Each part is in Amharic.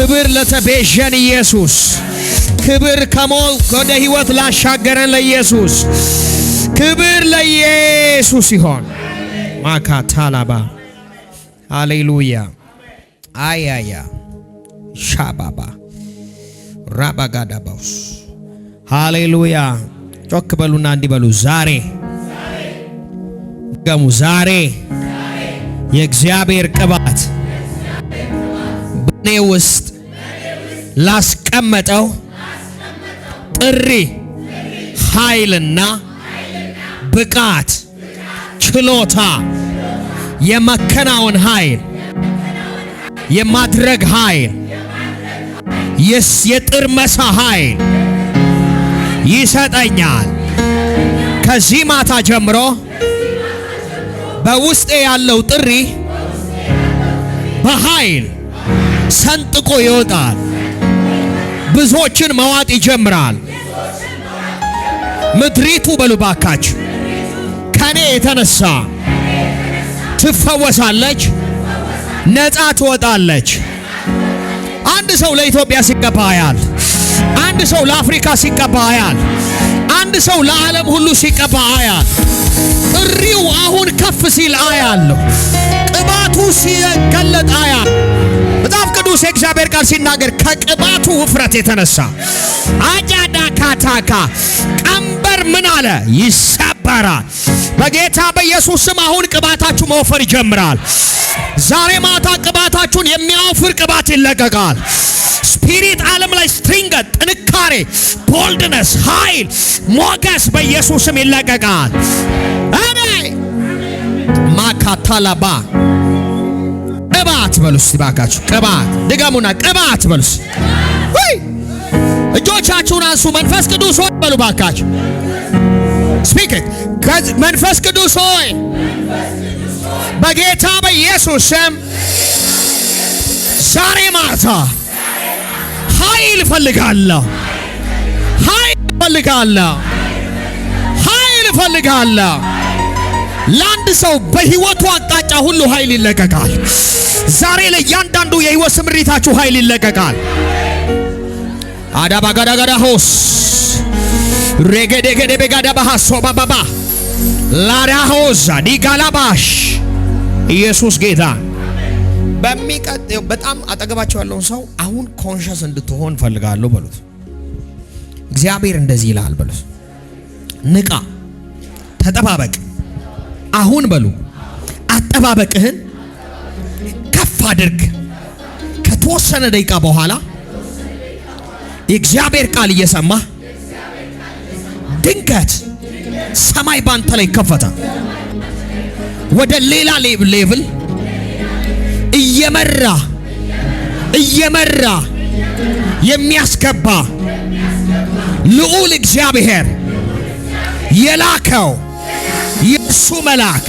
ክብር ለተቤዠን ኢየሱስ፣ ክብር ከሞት ወደ ሕይወት ላሻገረን ለኢየሱስ፣ ክብር ለኢየሱስ ይሆን። ማካታላባ ሃሌሉያ አያያ ሻባባ ራባጋዳባውስ ሃሌሉያ። ጮክ በሉና እንዲህ በሉ፣ ዛሬ ገሙ ዛሬ የእግዚአብሔር ቅባት በኔ ውስጥ ላስቀመጠው ጥሪ ኃይልና ብቃት ችሎታ የመከናወን ኃይል የማድረግ ኃይል የጥርመሳ ኃይል ይሰጠኛል። ከዚህ ማታ ጀምሮ በውስጤ ያለው ጥሪ በኃይል ሰንጥቆ ይወጣል። ብዙዎችን መዋጥ ይጀምራል። ምድሪቱ በሉ ባካችሁ ከኔ የተነሳ ትፈወሳለች፣ ነፃ ትወጣለች። አንድ ሰው ለኢትዮጵያ ሲቀባ ያያል። አንድ ሰው ለአፍሪካ ሲቀባ ያያል። አንድ ሰው ለዓለም ሁሉ ሲቀባ ያያል። ጥሪው አሁን ከፍ ሲል አያለሁ። ቅባቱ ሲገለጥ አያል። መጽሐፍ ቅዱስ የእግዚአብሔር ቃል ሲናገር ከቅባቱ ውፍረት የተነሳ አጃዳ ካታካ ቀንበር ምን አለ ይሰበራል። በጌታ በኢየሱስ ስም አሁን ቅባታችሁ መወፈር ይጀምራል። ዛሬ ማታ ቅባታችሁን የሚያወፍር ቅባት ይለቀቃል። ስፒሪት ዓለም ላይ ስትሪንገት፣ ጥንካሬ፣ ቦልድነስ፣ ኃይል፣ ሞገስ በኢየሱስ ስም ይለቀቃል። አሜን። ማካታላባ ቅባት በሉስ ባካችሁ። ቅባት ድገሙና ቅባት በሉስ። ወይ እጆቻችሁን አንሱ። መንፈስ ቅዱስ ሆይ በሉ ባካችሁ። ስፒክ ኢት። መንፈስ ቅዱስ ሆይ በጌታ በኢየሱስ ስም ዛሬ ማታ ኃይል እፈልጋለሁ፣ ኃይል እፈልጋለሁ፣ ኃይል እፈልጋለሁ። ለአንድ ሰው በህይወቱ አቅጣጫ ሁሉ ኃይል ይለቀቃል። ዛሬ ለእያንዳንዱ የህይወት ስምሪታችሁ ኃይል ይለቀቃል። አዳባጋዳጋዳሆስ ሬገዴገዴቤጋዳባሃሶ ባባባ ላራሆዛ ዲጋላባሽ ኢየሱስ ጌታ። በሚቀጥለው በጣም አጠገባቸው ያለውን ሰው አሁን ኮንሸስ እንድትሆን ፈልጋለሁ በሉት። እግዚአብሔር እንደዚህ ይላል በሉት። ንቃ፣ ተጠባበቅ። አሁን በሉ አጠባበቅህን ከፍ አድርግ። ከተወሰነ ደቂቃ በኋላ የእግዚአብሔር ቃል እየሰማ ድንገት ሰማይ ባንተ ላይ ከፈተ። ወደ ሌላ ሌቭል እየመራ የሚያስገባ ልዑል እግዚአብሔር የላከው የሱ መልአክ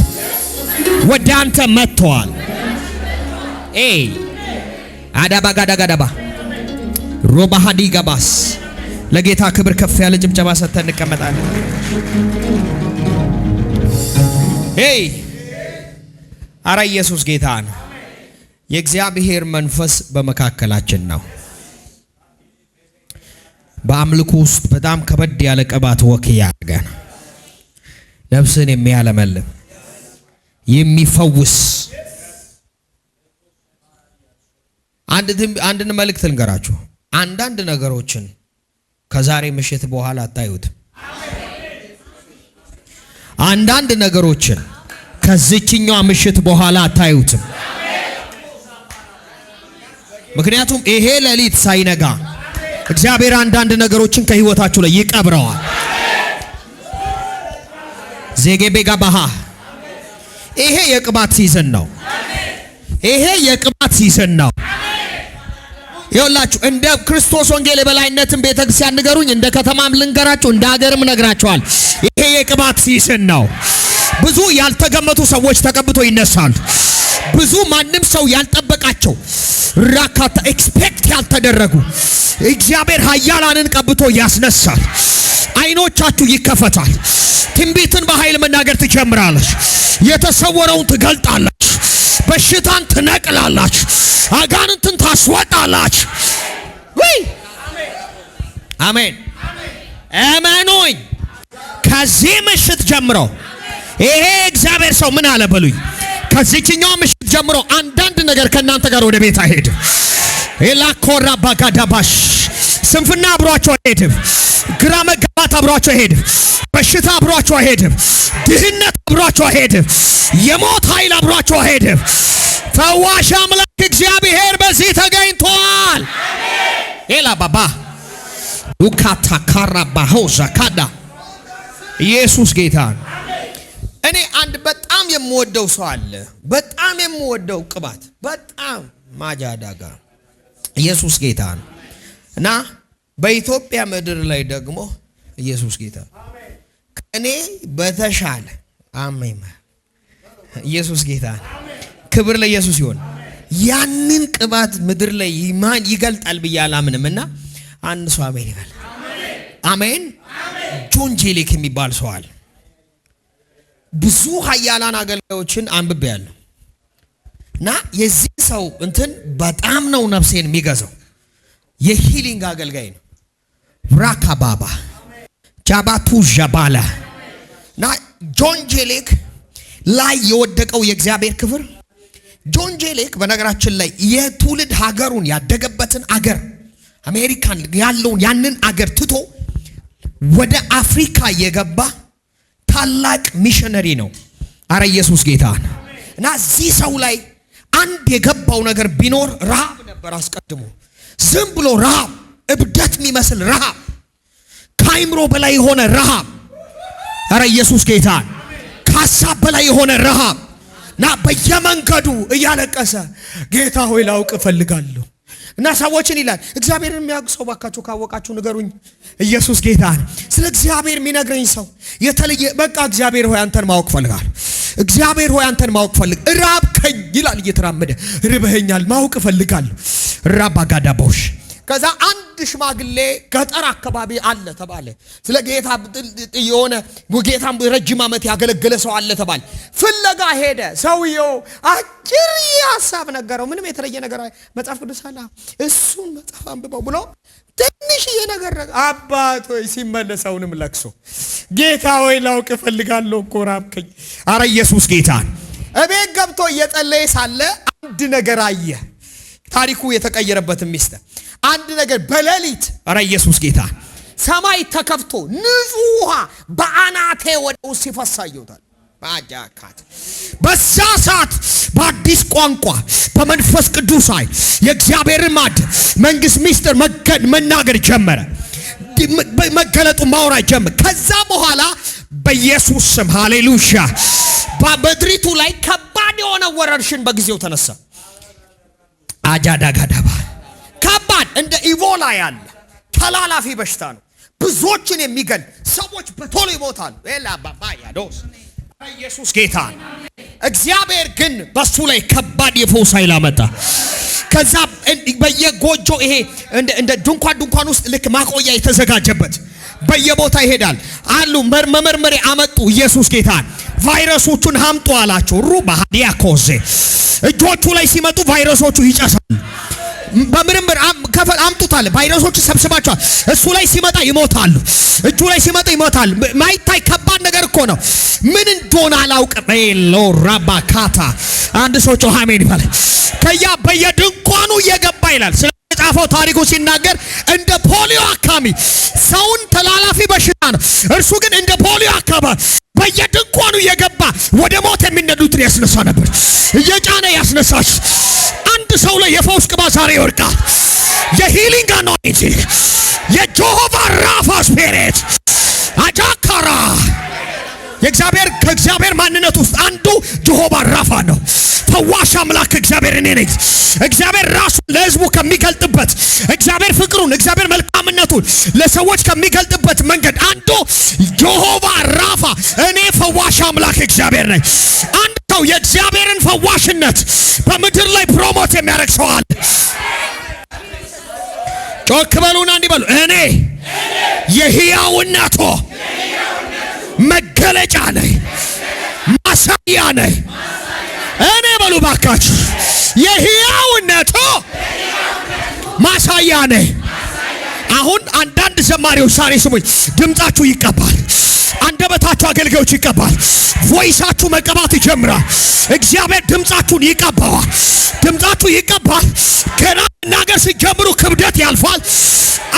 ወደ አንተ መጥቷል። አዳባጋዳጋዳባ ሮባሃዲ ጋባስ። ለጌታ ክብር ከፍ ያለ ጭብጨባ ሰጥተን እንቀመጣለን። አረ ኢየሱስ ጌታ ነው። የእግዚአብሔር መንፈስ በመካከላችን ነው። በአምልኮ ውስጥ በጣም ከበድ ያለ ቅባት ወክ ያደርገን። ነፍስን የሚያለመልም የሚፈውስ አንድን መልእክት ልንገራችሁ። አንዳንድ ነገሮችን ከዛሬ ምሽት በኋላ አታዩት። አንዳንድ ነገሮችን ከዚህኛው ምሽት በኋላ አታዩትም። ምክንያቱም ይሄ ሌሊት ሳይነጋ እግዚአብሔር አንዳንድ ነገሮችን ከህይወታችሁ ላይ ይቀብረዋል። ዜጌቤጋ ባሃ ይሄ የቅባት ሲዝን ነው። ይሄ የቅባት ሲዝን ነው። ይኸውላችሁ እንደ ክርስቶስ ወንጌል የበላይነትን ቤተክርስቲያን ንገሩኝ፣ እንደ ከተማም ልንገራችሁ፣ እንደ ሀገርም ነግራችኋል። ይሄ የቅባት ሲዝን ነው። ብዙ ያልተገመቱ ሰዎች ተቀብቶ ይነሳሉ። ብዙ ማንም ሰው ያልጠበቃቸው ራካታ ኤክስፔክት ያልተደረጉ እግዚአብሔር ኃያላንን ቀብቶ ያስነሳል። አይኖቻችሁ ይከፈታል። ትንቢትን በኃይል መናገር ትጀምራለች። የተሰወረውን ትገልጣለች። በሽታን ትነቅላላችሁ፣ አጋንንትን ታስወጣላችሁ። ወይ አሜን አሜን። ከዚህ ምሽት ጀምሮ ይሄ እግዚአብሔር ሰው ምን አለ በሉኝ፣ ከዚህኛው ምሽት ጀምሮ አንዳንድ ነገር ከናንተ ጋር ወደ ቤት አይሄድም። ኤላኮራ ባጋዳባሽ ስንፍና አብሯቸው አይሄድም። ግራ መጋባት አብሯቸው አይሄድም። በሽታ አብሯቸው አይሄድም። ድህነት አብሯቸው አይሄድም። የሞት ኃይል አብሯቸው አይሄድም። ፈዋሽ አምላክ እግዚአብሔር በዚህ ተገኝቷል። ኤላ ባባ ሉካታ ካራባሆ ዛካዳ ኢየሱስ ጌታ። እኔ አንድ በጣም የምወደው ሰው አለ። በጣም የምወደው ቅባት በጣም ማጃዳጋ ኢየሱስ ጌታ ነው። እና በኢትዮጵያ ምድር ላይ ደግሞ ኢየሱስ ጌታ ከኔ በተሻለ አሜን ኢየሱስ ጌታ ክብር ለኢየሱስ ይሁን። ያንን ቅባት ምድር ላይ ማን ይገልጣል ብዬ አላምንምና አንድ ሰው አሜን ይበል። አሜን። ጆን ጄሌክ የሚባል ሰው አለ። ብዙ ኃያላን አገልጋዮችን አንብቤያለሁ እና የዚህ ሰው እንትን በጣም ነው ነፍሴን የሚገዛው። የሂሊንግ አገልጋይ ነው። ራካ ባባ ጃባቱ ጃባላ እና ጆን ጄሌክ ላይ የወደቀው የእግዚአብሔር ክብር። ጆን ጄሌክ በነገራችን ላይ የትውልድ ሀገሩን ያደገበትን አገር አሜሪካን ያለውን ያንን አገር ትቶ ወደ አፍሪካ የገባ ታላቅ ሚሽነሪ ነው። አረ ኢየሱስ ጌታ ነው። እና እዚህ ሰው ላይ አንድ የገባው ነገር ቢኖር ረሃብ ነበር። አስቀድሞ ዝም ብሎ ረሃብ፣ እብደት የሚመስል ረሃብ፣ ከአይምሮ በላይ የሆነ ረሃብ። አረ ኢየሱስ ጌታ ከሀሳብ በላይ የሆነ ረሃብ እና በየመንገዱ እያለቀሰ ጌታ ሆይ ላውቅ እፈልጋለሁ። እና ሰዎችን ይላል እግዚአብሔርን የሚያውቅ ሰው ባካችሁ ካወቃችሁ ንገሩኝ። ኢየሱስ ጌታ ነው። ስለ እግዚአብሔር የሚነግረኝ ሰው የተለየ በቃ እግዚአብሔር ሆይ አንተን ማወቅ ፈልጋለሁ። እግዚአብሔር ሆይ አንተን ማወቅ ፈልግ ራብከኝ ይላል እየተራመደ ርበኸኛል ማወቅ ፈልጋለሁ። ራባጋዳቦሽ ከዛ አንድ ሽማግሌ ገጠር አካባቢ አለ ተባለ። ስለ ጌታ የሆነ ጌታን ረጅም ዓመት ያገለገለ ሰው አለ ተባለ። ፍለጋ ሄደ። ሰውየው አጭር ሐሳብ ነገረው። ምንም የተለየ ነገር መጽሐፍ ቅዱስ አለ እሱን መጽሐፍ አንብበው ብሎ ትንሽዬ ነገር አባት ሆይ ሲመለሰውንም ለቅሶ ጌታ ሆይ ላውቅ እፈልጋለሁ እኮ ራብከኝ። አረ ኢየሱስ ጌታ። እቤት ገብቶ እየጸለየ ሳለ አንድ ነገር አየ። ታሪኩ የተቀየረበት ሚስጥር አንድ ነገር በሌሊት አረ ኢየሱስ ጌታ ሰማይ ተከፍቶ ንጹህ ውሃ በአናቴ ወደ ውስጥ ሲፈሳየውታል። ባጃካት በዛ ሰዓት በአዲስ ቋንቋ በመንፈስ ቅዱስ ኃይል የእግዚአብሔር ማድ መንግስት ሚስጥር መናገር ጀመረ። መገለጡ ማውራት ጀመረ። ከዛ በኋላ በኢየሱስ ስም ሃሌሉያ በምድሪቱ ላይ ከባድ የሆነ ወረርሽኝ በጊዜው ተነሳ። አጃዳጋዳባ ከባድ እንደ ኢቦላ ያለ ተላላፊ በሽታ ነው። ብዙዎችን የሚገል ሰዎች በቶሎ ይሞታሉ። ኤላ ባባ ያዶስ ኢየሱስ ጌታ። እግዚአብሔር ግን በሱ ላይ ከባድ የፈውስ ኃይል አመጣ። ከዛ በየጎጆ ይሄ እንደ ድንኳን ውስጥ ልክ ማቆያ የተዘጋጀበት በየቦታ ይሄዳል አሉ። መመርመሪያ አመጡ። ኢየሱስ ጌታ ቫይረሶቹን አምጡ አላቸው። ሩባ ዲያኮዜ እጆቹ ላይ ሲመጡ ቫይረሶቹ ይጨሳሉ። በምርምር ከፈል አምጡታል። ቫይረሶቹ ሰብስባቸዋል። እሱ ላይ ሲመጣ ይሞታሉ። እጁ ላይ ሲመጣ ይሞታል። ማይታይ ከባድ ነገር እኮ ነው። ምን እንደሆነ አላውቅም። ሎራባካታ አንድ ሰው ጮህ አሜን ይበል። ከያ በየድንኳኑ እየገባ ይላል ስለጻፈው ታሪኩ ሲናገር እንደ ፖሊዮ አካሚ ሰውን ተላላፊ በሽታ ነው። እርሱ ግን እንደ ፖሊዮ አካባቢ በየድንኳኑ እየገባ ወደ ሞት የሚነዱትን ያስነሳ ነበር። እየጫነ ያስነሳች አንድ ሰው ላይ የፈውስ ቅባት ዛሬ ይወርቃል። የሂሊንግ አኖይንቲንግ የጆሆቫ ራፋ ስፒሪት አጃካራ ከእግዚአብሔር ማንነት ውስጥ አንዱ ጆሆቫ ራፋ ነው። ፈዋሽ አምላክ እግዚአብሔር እኔ ነኝ። እግዚአብሔር ራሱን ለሕዝቡ ከሚገልጥበት እግዚአብሔር ፍቅሩን እግዚአብሔር መልካምነቱን ለሰዎች ከሚገልጥበት መንገድ አንዱ ጆሆቫ ራፋ እኔ ፈዋሽ አምላክ እግዚአብሔር ነኝ። አንድ ሰው የእግዚአብሔርን ፈዋሽነት በምድር ላይ ፕሮሞት የሚያደርግ ሰው አለ። ጮክ በሉና እንዲህ በሉ እኔ የሕያውነቱ መገለጫ ነኝ፣ ማሳያ ነኝ። እኔ በሉ በሉ ባካችሁ። የሕያውነቱ ማሳያ ነህ። አሁን አንዳንድ ዘማሪዎች ዛሬ ስሙኝ፣ ድምጻችሁ ይቀባል። አንደበታችሁ አገልጋዮች ይቀባል። ቮይሳችሁ መቀባት ይጀምራል። እግዚአብሔር ድምጻችሁን ይቀባዋል። ድምጻችሁ ይቀባል። ገና መናገር ሲጀምሩ ክብደት ያልፋል።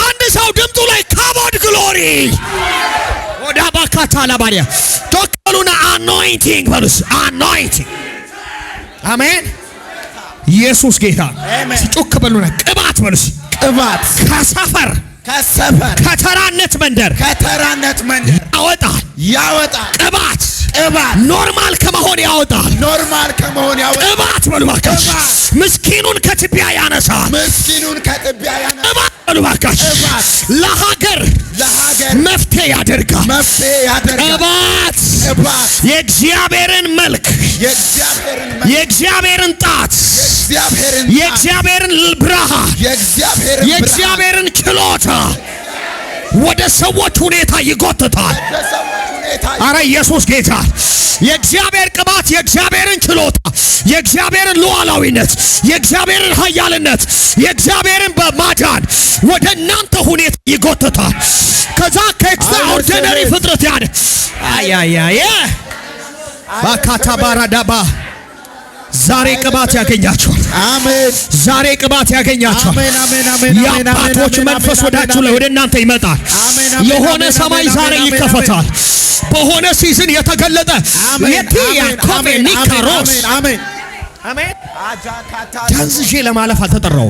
አንድ ሰው ድምጡ ላይ ካቦድ ግሎሪ ወደ ባካታ ለባሪያ ተቀሉና አኖይንቲንግ በሉስ። አኖይንቲንግ አሜን። ኢየሱስ ጌታ። ጮክ በሉና ቅባት በሉስ። ቅባት ከሰፈር ከተራነት መንደር ያወጣል። ቅባት ኖርማል ከመሆን ያወጣል። ቅባት በሉ ባካችሁ። ምስኪኑን ከትቢያ ያነሳል። ቅባት በሉ ባካችሁ። ለሀገር መፍትሄ ያደርጋል። ቅባት የእግዚአብሔርን መልክ፣ የእግዚአብሔርን ጣት፣ የእግዚአብሔርን ብርሃን፣ የእግዚአብሔርን ችሎታ ወደ ሰዎች ሁኔታ ይጎትታል። አረ ኢየሱስ ጌታ። የእግዚአብሔር ቅባት የእግዚአብሔርን ችሎታ፣ የእግዚአብሔርን ሉዓላዊነት፣ የእግዚአብሔርን ኃያልነት፣ የእግዚአብሔርን በማዳን ወደ እናንተ ሁኔታ ይጎትታል። ከዛ ከኤክስትራኦርዲነሪ ፍጥረት ያደ አያያየ ባካታ ባራዳባ ዛሬ ቅባት ያገኛችኋል። አሜን። ዛሬ ቅባት ያገኛችኋል። የአባቶች መንፈስ ወዳችሁ ላይ ወደ እናንተ ይመጣል። የሆነ ሰማይ ዛሬ ይከፈታል። በሆነ ሲዝን የተገለጠ የቲያ ኮሜኒካሮስ አሜን አሜን። ተንዝዤ ለማለፍ አልተጠራው።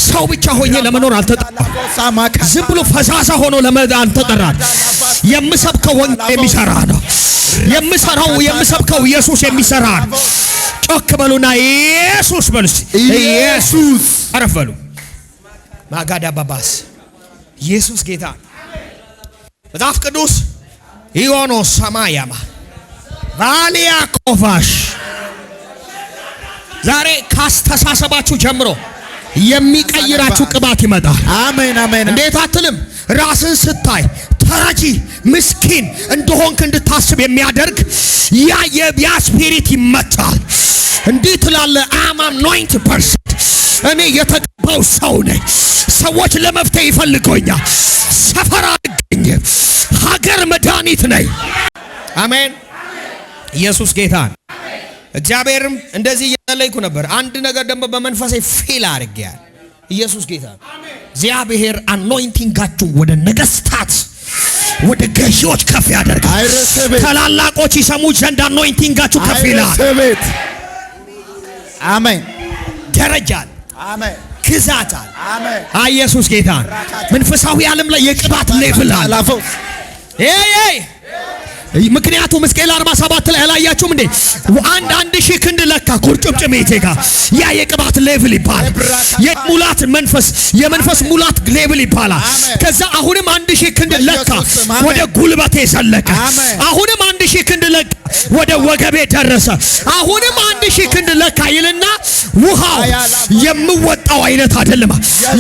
ሰው ብቻ ሆኜ ለመኖር አልተጠራም። ዝም ብሎ ፈዛዛ ሆኖ ለመዳን አልተጠራም። የምሰብከው ወንጌል የሚሰራ ነው። የምሰብከው ኢየሱስ የሚሰራ ነው። ጮክ በሉና ኢየሱስ በሉስ። ኢየሱስ አረፍ በሉ። ማጋዳ ባባስ ኢየሱስ ጌታ። መጽሐፍ ቅዱስ ኢዮኖ ሰማያማ ቫሊያ ኮቫሽ ዛሬ ካስተሳሰባችሁ ጀምሮ የሚቀይራችሁ ቅባት ይመጣል። አሜን አሜን። እንዴት አትልም? ራስን ስታይ ተራጂ ምስኪን እንደሆንክ እንድታስብ የሚያደርግ ያ ስፒሪት ይመታል። እንዲህ ትላለህ፣ አም አኖይንትድ ፐርሰን፣ እኔ የተቀባው ሰው ነኝ። ሰዎች ለመፍትሄ ይፈልገኛል። ሰፈር አልገኝም። ሀገር መድኃኒት ነኝ። አሜን። ኢየሱስ ጌታ። እግዚአብሔርም እንደዚህ እየጸለይኩ ነበር። አንድ ነገር ደግሞ በመንፈሴ ፊል አድርጌያል። ኢየሱስ ጌታ። እግዚአብሔር አኖይንቲንጋችሁ ወደ ነገስታት ወደ ገዢዎች ከፍ ያደርጋል። ታላላቆች ይሰሙ ዘንድ አኖይንቲንጋችሁ ከፍ ይላል። አሜን። ደረጃል። አሜን። ግዛታል። አሜን። ኢየሱስ ጌታ። መንፈሳዊ ዓለም ላይ የቅባት ሌቭል አለ። ምክንያቱም ሕዝቅኤል 47 ላይ አላያችሁም እንዴ? አንድ ሺህ ክንድ ለካ ቁርጭምጭሚቴ ጋር ያ የቅባት ሌቭል ይባላል። የሙላት መንፈስ የመንፈስ ሙላት ሌቭል ይባላል። ከዛ አሁንም 1000 ክንድ ለካ ወደ ጉልበቴ ዘለቀ። አሁንም 1000 ክንድ ለካ ወደ ወገቤ ደረሰ። አሁንም 1000 ክንድ ለካ ይልና ውሃው የሚወጣው አይነት አይደለም፣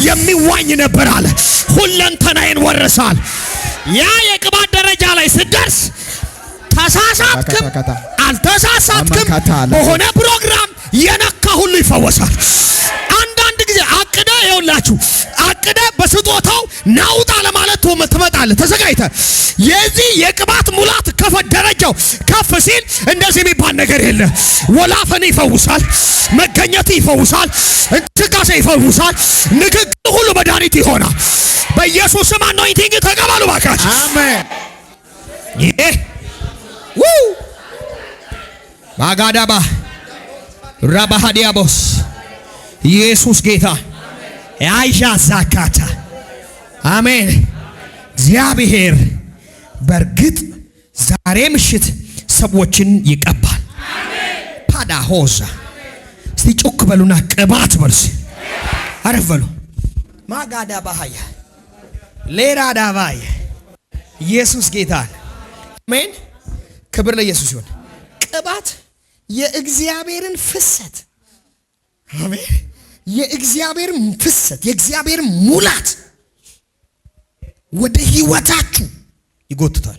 የሚዋኝ ነበር አለ። ሁለንተናዬን ወረሳል። ያ የቅባት ደረጃ ላይ ስደርስ ተሳሳትክም አልተሳሳትክም በሆነ ፕሮግራም የነካ ሁሉ ይፈወሳል። አንዳንድ ጊዜ አቅደ ይውላችሁ አቅደ በስጦታው ናውጣ ለማለት ትመጣለህ ተዘጋጅተህ። የዚህ የቅባት ሙላት ደረጃው ከፍ ሲል እንደዚህ የሚባል ነገር የለ። ወላፈን ይፈውሳል፣ መገኘት ይፈውሳል፣ እንቅስቃሴ ይፈውሳል፣ ንግግር ሁሉ መድኃኒት ይሆናል። በኢየሱስ ስም አኖይንቲንግ ተቀበሉ ባካችሁ። አሜን። ማጋዳባ ራባሃዲያቦስ ኢየሱስ ጌታ። ያይሻ ዛካታ አሜን። እግዚአብሔር በእርግጥ ዛሬ ምሽት ሰዎችን ይቀባል። ፓዳሆዛ እስቲ ጮክ በሉና ቅባት በሉስ። አረፍ በሉ። ማጋዳባሃያ ሌራ ዳባይ ኢየሱስ ጌታ። አሜን። ክብር ለኢየሱስ ይሁን። ቅባት የእግዚአብሔርን ፍሰት አሜን፣ የእግዚአብሔርን ፍሰት የእግዚአብሔርን ሙላት ወደ ህይወታችሁ ይጎትታል።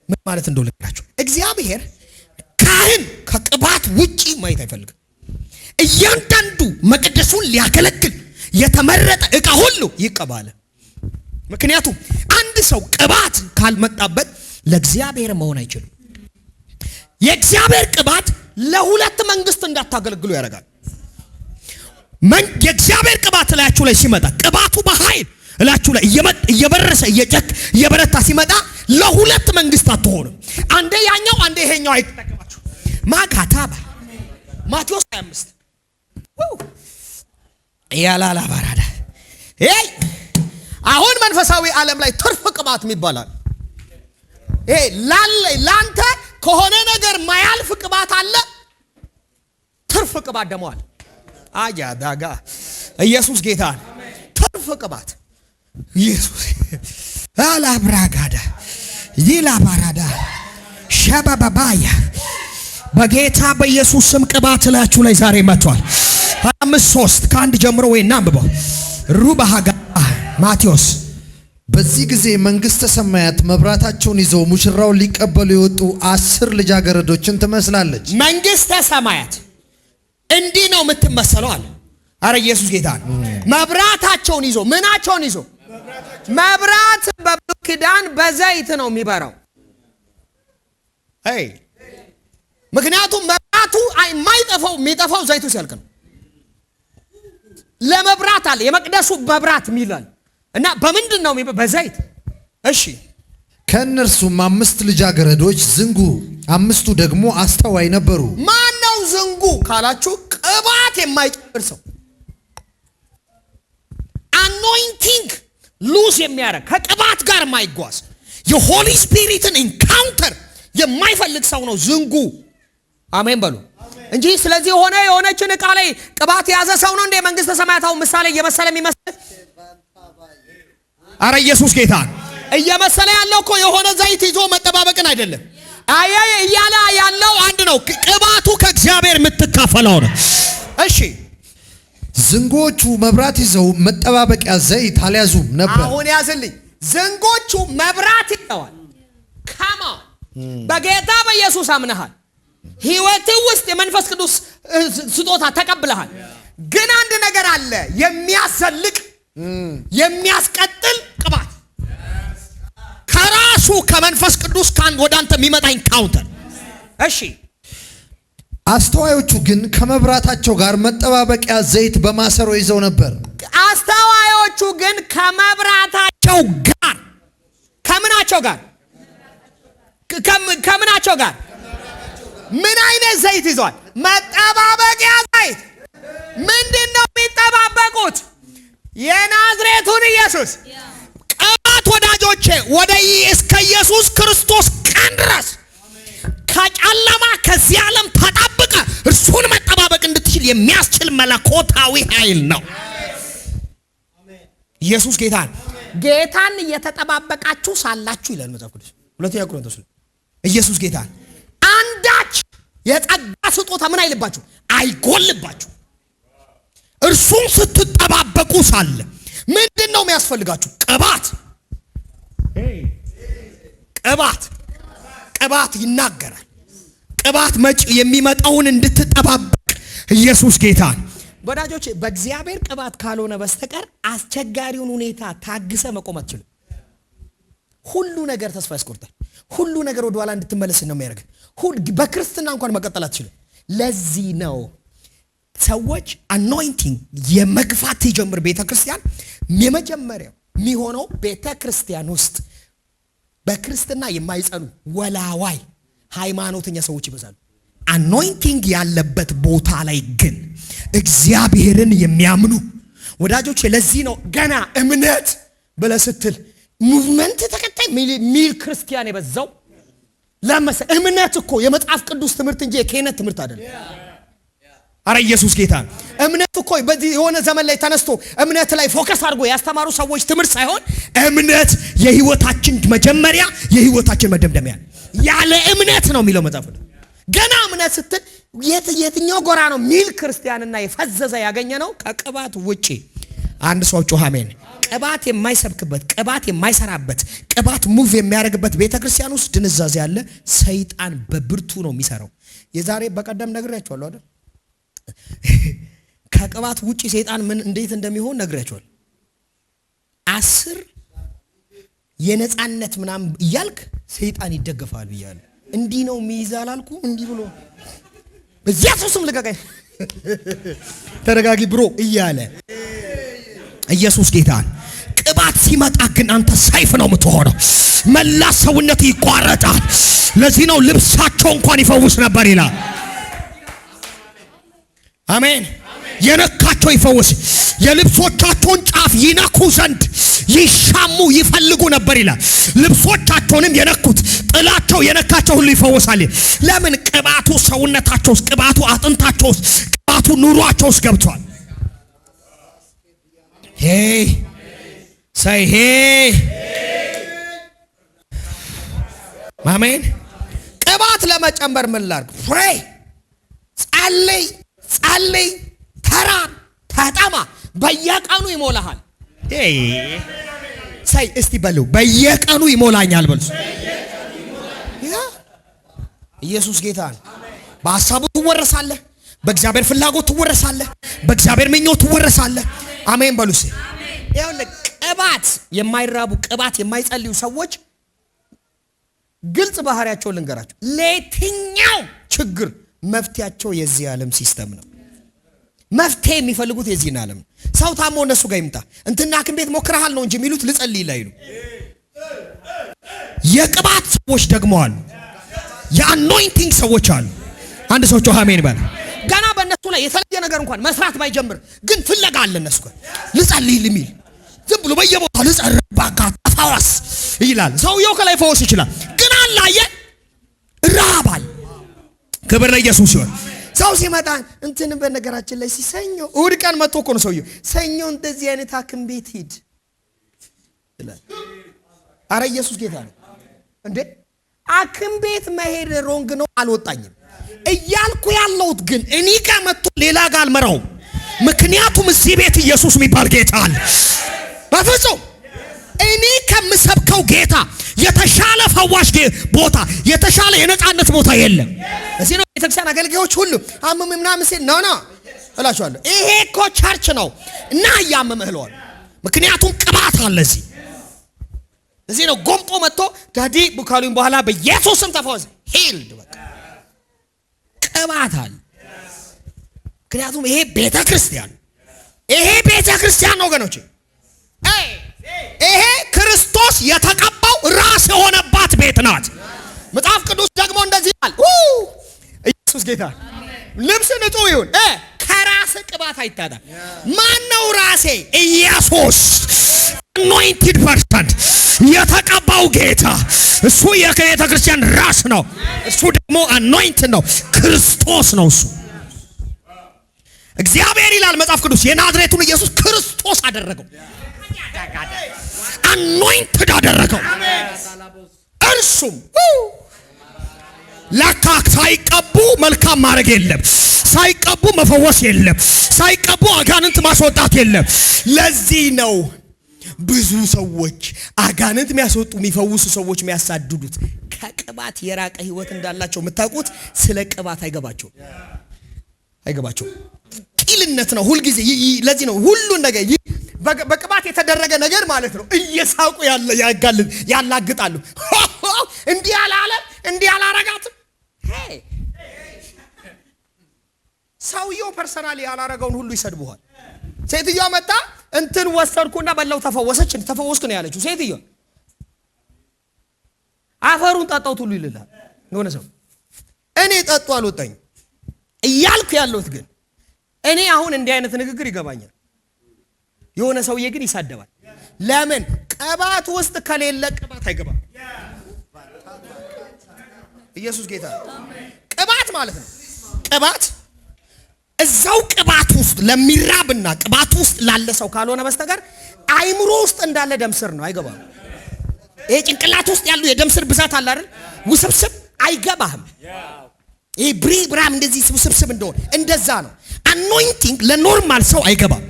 ምን ማለት እንደሆነ ልንገራችሁ። እግዚአብሔር ካህን ከቅባት ውጪ ማየት አይፈልግም። እያንዳንዱ መቅደሱን ሊያገለግል የተመረጠ ዕቃ ሁሉ ይቀባል። ምክንያቱም አንድ ሰው ቅባት ካልመጣበት ለእግዚአብሔር መሆን አይችልም። የእግዚአብሔር ቅባት ለሁለት መንግስት እንዳታገለግሉ ያደርጋል። የእግዚአብሔር ቅባት ላያችሁ ላይ ሲመጣ ቅባቱ በኃይል ላያችሁ ላይ እየበረሰ እየበረታ ሲመጣ ለሁለት መንግስት አትሆንም። አንዴ ያኛው አንዴ ይሄኛው አይተከማችሁ። ማካታባ ማቴዎስ 25 ያላላ ባራዳ አሁን መንፈሳዊ ዓለም ላይ ትርፍ ቅባት ይባላል። ላንተ ከሆነ ነገር ማያልፍ ቅባት አለ፣ ትርፍ ቅባት ደግሞ አለ። አያዳጋ ኢየሱስ ጌታ ነው። ትርፍ ቅባት ኢየሱስ አላብራጋዳ ይላባራዳ ሸባባባያ በጌታ በኢየሱስ ስም ቅባት ላችሁ ላይ ዛሬ መጥቷል። 5:3 ከአንድ ጀምሮ ወይ እናንብበው። ሩባሃጋ ማቴዎስ በዚህ ጊዜ መንግስተ ሰማያት መብራታቸውን ይዘው ሙሽራውን ሊቀበሉ የወጡ 10 ልጃገረዶችን ትመስላለች። መንግስተ ሰማያት እንዲህ ነው የምትመሰለው አለ። አረ ኢየሱስ ጌታ ነው። መብራታቸውን ይዞ ምናቸውን ይዞ መብራት በብሉይ ኪዳን በዘይት ነው የሚበራው። ምክንያቱም መብራቱ የማይጠፋው የሚጠፋው ዘይቱ ሲያልቅ ነው። ለመብራት አለ የመቅደሱ መብራት ሚላል እና በምንድን ነው በዘይት። እሺ ከእነርሱም 5 ልጃገረዶች ዝንጉ፣ 5ቱ ደግሞ አስተዋይ ነበሩ። ማን ነው ዝንጉ ካላችሁ ቅባት የማይጨምር ሰው፣ አኖይንቲንግ ሉዝ የሚያደርግ ከቅባት ጋር የማይጓዝ የሆሊ ስፒሪትን ኢንካውንተር የማይፈልግ ሰው ነው ዝንጉ። አሜን በሉ እንጂ ስለዚህ የሆነችን ዕቃ ላይ ቅባት የያዘ ሰው ነው እንደ መንግስተ ሰማያታው ምሳሌ እየመሰለ የሚመስል። አረ ኢየሱስ ጌታ እየመሰለ ያለው እኮ የሆነ ዘይት ይዞ መጠባበቅን አይደለም። እያለ ያለው አንድ ነው። ቅባቱ ከእግዚአብሔር የምትካፈለው ነው። እሺ ዝንጎቹ መብራት ይዘው መጠባበቂያ ዘይት አልያዙም ነበር። አሁን ያዝልኝ። ዝንጎቹ መብራት ይዘዋል። ካማ በጌታ በኢየሱስ አምነሃል። ህይወት ውስጥ የመንፈስ ቅዱስ ስጦታ ተቀብለሃል። ግን አንድ ነገር አለ፣ የሚያሰልቅ የሚያስቀጥል ቅባት ከራሱ ከመንፈስ ቅዱስ ወደ አንተ የሚመጣ ኢንካውንተር። እሺ አስተዋዮቹ ግን ከመብራታቸው ጋር መጠባበቂያ ዘይት በማሰሮ ይዘው ነበር። አስተዋዮቹ ግን ከመብራታቸው ጋር ከምናቸው ጋር ምን አይነት ዘይት ይዟል? መጠባበቂያ ዘይት። ምንድነው የሚጠባበቁት? የናዝሬቱን ኢየሱስ ቅባት። ወዳጆቼ ወደ እስከ ኢየሱስ ክርስቶስ ቀን ድረስ ከጨለማ ከዚህ ዓለም ተጣብቀ እርሱን መጠባበቅ እንድትችል የሚያስችል መለኮታዊ ኃይል ነው። ኢየሱስ ጌታን እየተጠባበቃችሁ ሳላችሁ ይላል መጽሐፍ ቅዱስ ሁለተኛ ቆሮንቶስ። ኢየሱስ ጌታን አንዳች የጸጋ ስጦታ ምን አይልባችሁ አይጎልባችሁ። እርሱን ስትጠባበቁ ሳለ ምንድን ነው የሚያስፈልጋችሁ? ቅባት ይናገራል። ቅባት መጪ የሚመጣውን እንድትጠባበቅ ኢየሱስ ጌታን። ወዳጆቼ በእግዚአብሔር ቅባት ካልሆነ በስተቀር አስቸጋሪውን ሁኔታ ታግሰ መቆም አትችልም። ሁሉ ነገር ተስፋ ያስቆርጣል። ሁሉ ነገር ወደ ኋላ እንድትመለስ ነው የሚያደርግ። በክርስትና እንኳን መቀጠል አትችልም። ለዚህ ነው ሰዎች አኖይንቲንግ የመግፋት ሲጀምር ቤተክርስቲያን የመጀመሪያው የሚሆነው ቤተክርስቲያን ውስጥ በክርስትና የማይጸኑ ወላዋይ ሃይማኖተኛ ሰዎች ይበዛሉ። አኖይንቲንግ ያለበት ቦታ ላይ ግን እግዚአብሔርን የሚያምኑ ወዳጆች፣ ለዚህ ነው ገና እምነት ብለህ ስትል ሙቭመንት ተከታይ ሚል ክርስቲያን የበዛው። እምነት እኮ የመጽሐፍ ቅዱስ ትምህርት እንጂ የክህነት ትምህርት አይደለም። አረ ኢየሱስ ጌታ ነው። እምነት እኮ በዚህ የሆነ ዘመን ላይ ተነስቶ እምነት ላይ ፎከስ አድርጎ ያስተማሩ ሰዎች ትምህርት ሳይሆን እምነት የህይወታችን መጀመሪያ የህይወታችን መደምደሚያ። ያለ እምነት ነው የሚለው መጽሐፍ። ገና እምነት ስትል የትኛው ጎራ ነው ሚል ክርስቲያንና የፈዘዘ ያገኘ ነው ከቅባት ውጪ። አንድ ሰው ጮህ አሜን። ቅባት የማይሰብክበት ቅባት የማይሰራበት ቅባት ሙቭ የሚያደርግበት ቤተክርስቲያን ውስጥ ድንዛዜ ያለ ሰይጣን በብርቱ ነው የሚሰራው። የዛሬ በቀደም ነግሬያችኋለሁ አይደል? ከቅባት ውጪ ሰይጣን ምን እንዴት እንደሚሆን ነግሬያቸዋል። 10 የነጻነት ምናምን እያልክ ሰይጣን ይደገፋል ብያለሁ። እንዲህ ነው የሚይዛል አልኩ እንዲህ ብሎ በኢየሱስም ልቀቀኝ ተረጋጊ ብሮ እያለ ኢየሱስ ጌታን። ቅባት ሲመጣ ግን አንተ ሰይፍ ነው የምትሆነው። መላ ሰውነት ይቋረጣል። ለዚህ ነው ልብሳቸው እንኳን ይፈውስ ነበር ይላል። አሜን። የነካቸው ይፈውስ፣ የልብሶቻቸውን ጫፍ ይነኩ ዘንድ ይሻሙ ይፈልጉ ነበር ይላል። ልብሶቻቸውንም የነኩት ጥላቸው የነካቸው ሁሉ ይፈወሳል። ለምን? ቅባቱ ሰውነታቸው ውስጥ፣ ቅባቱ አጥንታቸው ውስጥ፣ ቅባቱ ኑሯቸው ውስጥ ገብቷል። ሄይ ሳይ ሄይ አሜን። ቅባት ለመጨመር ምን ላድርግ? ፕሬይ ጸልይ ጸልይ፣ ተራብ ተጠማ፣ በየቀኑ ይሞላሃል። ሳይ እስቲ በሉ በየቀኑ ይሞላኛል በሉ። ኢየሱስ ጌታ ነው። በሐሳቡ ትወረሳለህ፣ በእግዚአብሔር ፍላጎት ትወረሳለህ፣ በእግዚአብሔር ምኞት ትወረሳለህ። አሜን በሉ። ይኸውልህ ቅባት የማይራቡ ቅባት የማይጸልዩ ሰዎች ግልጽ ባህሪያቸውን ልንገራቸው። ለየትኛው ችግር መፍትያቸው የዚህ ዓለም ሲስተም ነው። መፍትሄ የሚፈልጉት የዚህን ዓለም ነው። ሰው ታሞ እነሱ ጋር ይምጣ እንትና ሐኪም ቤት ሞክረሃል ነው እንጂ የሚሉት ልጸልይ ይላሉ። የቅባት ሰዎች ደግሞ አሉ፣ የአኖይንቲንግ ሰዎች አሉ። አንድ ሰው ጮህ አሜን በል። ገና በእነሱ ላይ የተለየ ነገር እንኳን መስራት ባይጀምር ግን ፍለጋ አለ እነሱ ጋር ልጸልይ የሚል ዝም ብሎ በየቦታው ልጸልይ ባካ ተፈወስ ይላል። ሰውየው ከላይ ፈወስ ይችላል፣ ግን አላየ ራባል። ክብር ለኢየሱስ ይሁን። ሰው ሲመጣ እንትን በነገራችን ላይ ሲሰኞ እሑድ ቀን መጥቶ እኮ ነው ሰውየው ሰኞ እንደዚህ አይነት ሐኪም ቤት ሂድ ይላል። አረ ኢየሱስ ጌታ ነው እንዴ! ሐኪም ቤት መሄድ ሮንግ ነው አልወጣኝም እያልኩ ያለሁት ግን እኔ ጋር መጥቶ ሌላ ጋር አልመራውም። ምክንያቱም እዚህ ቤት ኢየሱስ የሚባል ጌታ አለ። በፍጹም እኔ ከምሰብከው ጌታ የተሻለ ፈዋሽ ቦታ፣ የተሻለ የነጻነት ቦታ የለም። እዚህ ነው ቤተክርስቲያን አገልጋዮች ሁሉ አመም ምናምን ሲል ነው እላችኋለሁ። ይሄ እኮ ቸርች ነው እና ያመመህ ለዋል። ምክንያቱም ቅባት አለ እዚህ ነው። ጎምጦ መጥቶ ዳዲ ቡካሉን በኋላ በኢየሱስ ስም ተፈወሰ ሂልድ በቃ ቅባት አለ። ምክንያቱም ይሄ ቤተክርስቲያን ነው ወገኖቼ። ይሄ ክርስቶስ የተቀባው ራስ የሆነባት ቤት ናት። መጽሐፍ ቅዱስ ደግሞ እንደዚህ ይላል። ኢየሱስ ጌታ። ልብስ ንጹህ ይሁን ከራስ ቅባት አይታጣ። ማን ነው ራሴ? ኢየሱስ anointed person፣ የተቀባው ጌታ። እሱ የቤተ ክርስቲያን ራስ ነው። እሱ ደግሞ anointed ነው፣ ክርስቶስ ነው። እሱ እግዚአብሔር ይላል መጽሐፍ ቅዱስ የናዝሬቱን ኢየሱስ ክርስቶስ አደረገው፣ anointed አደረገው። እርሱም ለካ ሳይቀቡ መልካም ማድረግ የለም፣ ሳይቀቡ መፈወስ የለም፣ ሳይቀቡ አጋንንት ማስወጣት የለም። ለዚህ ነው ብዙ ሰዎች አጋንንት የሚያስወጡ የሚፈውሱ ሰዎች የሚያሳድዱት። ከቅባት የራቀ ህይወት እንዳላቸው የምታውቁት ስለ ቅባት አይገባቸው። ቂልነት ነው ሁልጊዜ። ለዚህ ነው ሁሉን ነገር በቅባት የተደረገ ነገር ማለት ነው እየሳቁ ያላግጣሉ። እንዲህ ያላለ እንዲህ ያላረጋትም። ሰውየው ፐርሰናሊ ያላረገውን ሁሉ ይሰድቡሃል። ሴትዮዋ መጣ እንትን ወሰድኩና በላው ተፈወሰች። ተፈወስኩ ነው ያለችው ሴትዮዋ። አፈሩን ጠጣሁት ሁሉ ይልላል የሆነ ሰው። እኔ ጠጡ አልወጣኝ እያልኩ ያለሁት ግን እኔ አሁን እንዲህ አይነት ንግግር ይገባኛል። የሆነ ሰውዬ ግን ይሳደባል። ለምን? ቅባት ውስጥ ከሌለ ቅባት አይገባም። ኢየሱስ ጌታ። ቅባት ማለት ነው። ቅባት እዛው ቅባት ውስጥ ለሚራብና ቅባት ውስጥ ላለ ሰው ካልሆነ በስተቀር አይምሮ ውስጥ እንዳለ ደም ስር ነው፣ አይገባም። ይሄ ጭንቅላት ውስጥ ያሉ የደም ስር ብዛት አለ አይደል? ውስብስብ አይገባህም። ይሄ ብራም እንደዚህ ውስብስብ እንደሆነ እንደዛ ነው። አኖይንቲንግ ለኖርማል ሰው አይገባም።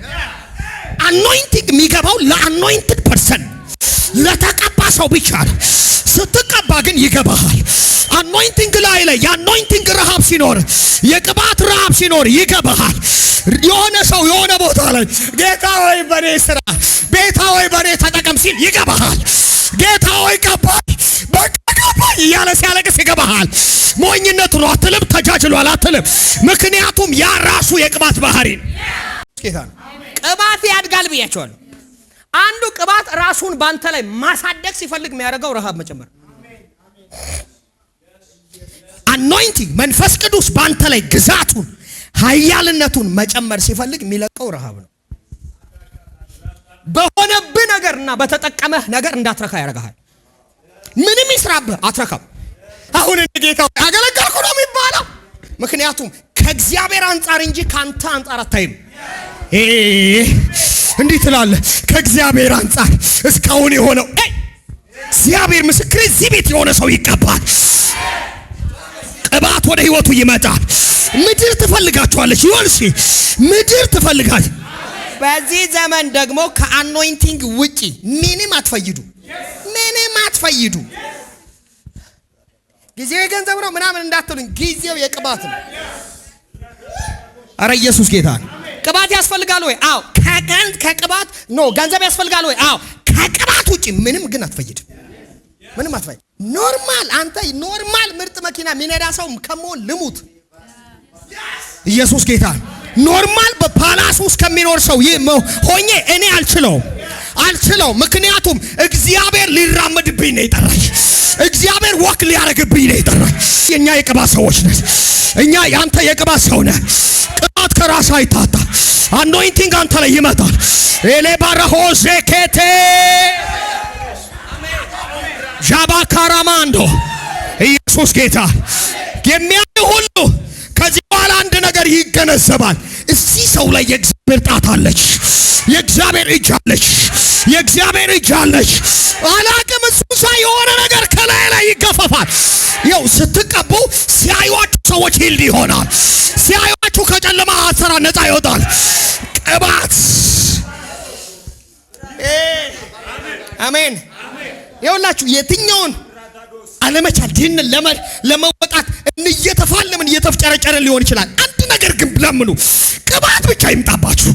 አኖይንቲንግ የሚገባው ለአኖይንትድ ፐርሰን፣ ለተቀባ ሰው ብቻ ነው። ስትቀባ ግን ይገባሃል። አኖይንቲንግ ላይ የአኖይንቲንግ ረሃብ ሲኖር፣ የቅባት ረሃብ ሲኖር ይገባሃል። የሆነ ሰው የሆነ ቦታ ላይ ጌታ ሆይ በኔ ስራ፣ ጌታ ሆይ በኔ ተጠቀም ሲል ይገባሃል። ጌታ ሆይ ቀባኝ፣ በቃ ቀባኝ እያለ ሲያለቅስ ይገባሃል። ሞኝነት ነው አትልም፣ ተጃጅሏል አትልም። ምክንያቱም ያ ራሱ የቅባት ባህሪ ነው። ጌታ ነው። ቅባት ያድጋል ብያቸዋለሁ። አንዱ ቅባት ራሱን ባንተ ላይ ማሳደግ ሲፈልግ የሚያደርገው ረሃብ መጨመር። አኖይንቲንግ መንፈስ ቅዱስ ባንተ ላይ ግዛቱን ኃያልነቱን መጨመር ሲፈልግ የሚለቀው ረሃብ ነው። በሆነብህ ነገርና በተጠቀመህ ነገር እንዳትረካ ያደርግሃል። ምንም ይስራብህ አትረካም። አሁን ጌታው ያገለገልኩ ነው የሚባለው ምክንያቱም ከእግዚአብሔር አንጻር እንጂ ካንተ አንጻር አታይም። እንዲህ ትላለህ ከእግዚአብሔር አንጻር እስካሁን የሆነው እግዚአብሔር ምስክሬ፣ እዚህ ቤት የሆነ ሰው ይቀባል። ቅባት ወደ ህይወቱ ይመጣል። ምድር ትፈልጋችኋለች። ይወልሲ ምድር ትፈልጋለች። በዚህ ዘመን ደግሞ ከአኖይንቲንግ ውጪ ምንም አትፈይዱ፣ ምንም አትፈይዱ። ጊዜው የገንዘብ ነው ምናምን እንዳትሉኝ፣ ጊዜው የቅባት ነው። አረ ኢየሱስ ጌታ ነው። ቅባት ያስፈልጋል ወይ? አዎ። ከቅባት ገንዘብ ያስፈልጋል ወይ? አዎ። ከቅባት ውጪ ምንም ግን አትፈይድ፣ ምንም አትፈይድ። ኖርማል አንተ ኖርማል ምርጥ መኪና ሚነዳ ሰው ከመሆን ልሙት። ኢየሱስ ጌታ ኖርማል በፓላስ ውስጥ ከሚኖር ሰው ሆኜ እኔ አልችለው። ምክንያቱም እግዚአብሔር ሊራመድብኝ ነው የጠራኝ። እግዚአብሔር ወክ ሊያረግብኝ ነው የጠራኝ። እኛ የቅባት ሰዎች ነን። እኛ ያንተ የቅባት ሰው ነህ። ቅባት ከራስ አይታጣ። አኖይንቲንግ አንተ ላይ ይመጣል። ኤሌ ባራሆዜ ኬቴ ጃባ ካራማንዶ ኢየሱስ ጌታ የሚያይ ሁሉ ከዚህ በኋላ አንድ ነገር ይገነዘባል። እዚህ ሰው ላይ የእግዚአብሔር ጣት አለች፣ የእግዚአብሔር እጅ አለች፣ የእግዚአብሔር እጅ አለች። አላቅም እሱ የሆነ ነገር ከላይ ላይ ይገፈፋል። ይኸው ስትቀቡ ሲያዩአችሁ ሰዎች ሂልድ ይሆናል። ሲያዩአችሁ ከጨለማ አሰራ ነፃ ይወጣል። ቅባት አሜን። ይኸውላችሁ የትኛውን አለመቻል ድህንን ለመወጣት እየተፋለምን እየተፍጨረጨረን ሊሆን ይችላል። አንድ ነገር ግን ለምኑ፣ ቅባት ብቻ ይምጣባችሁ።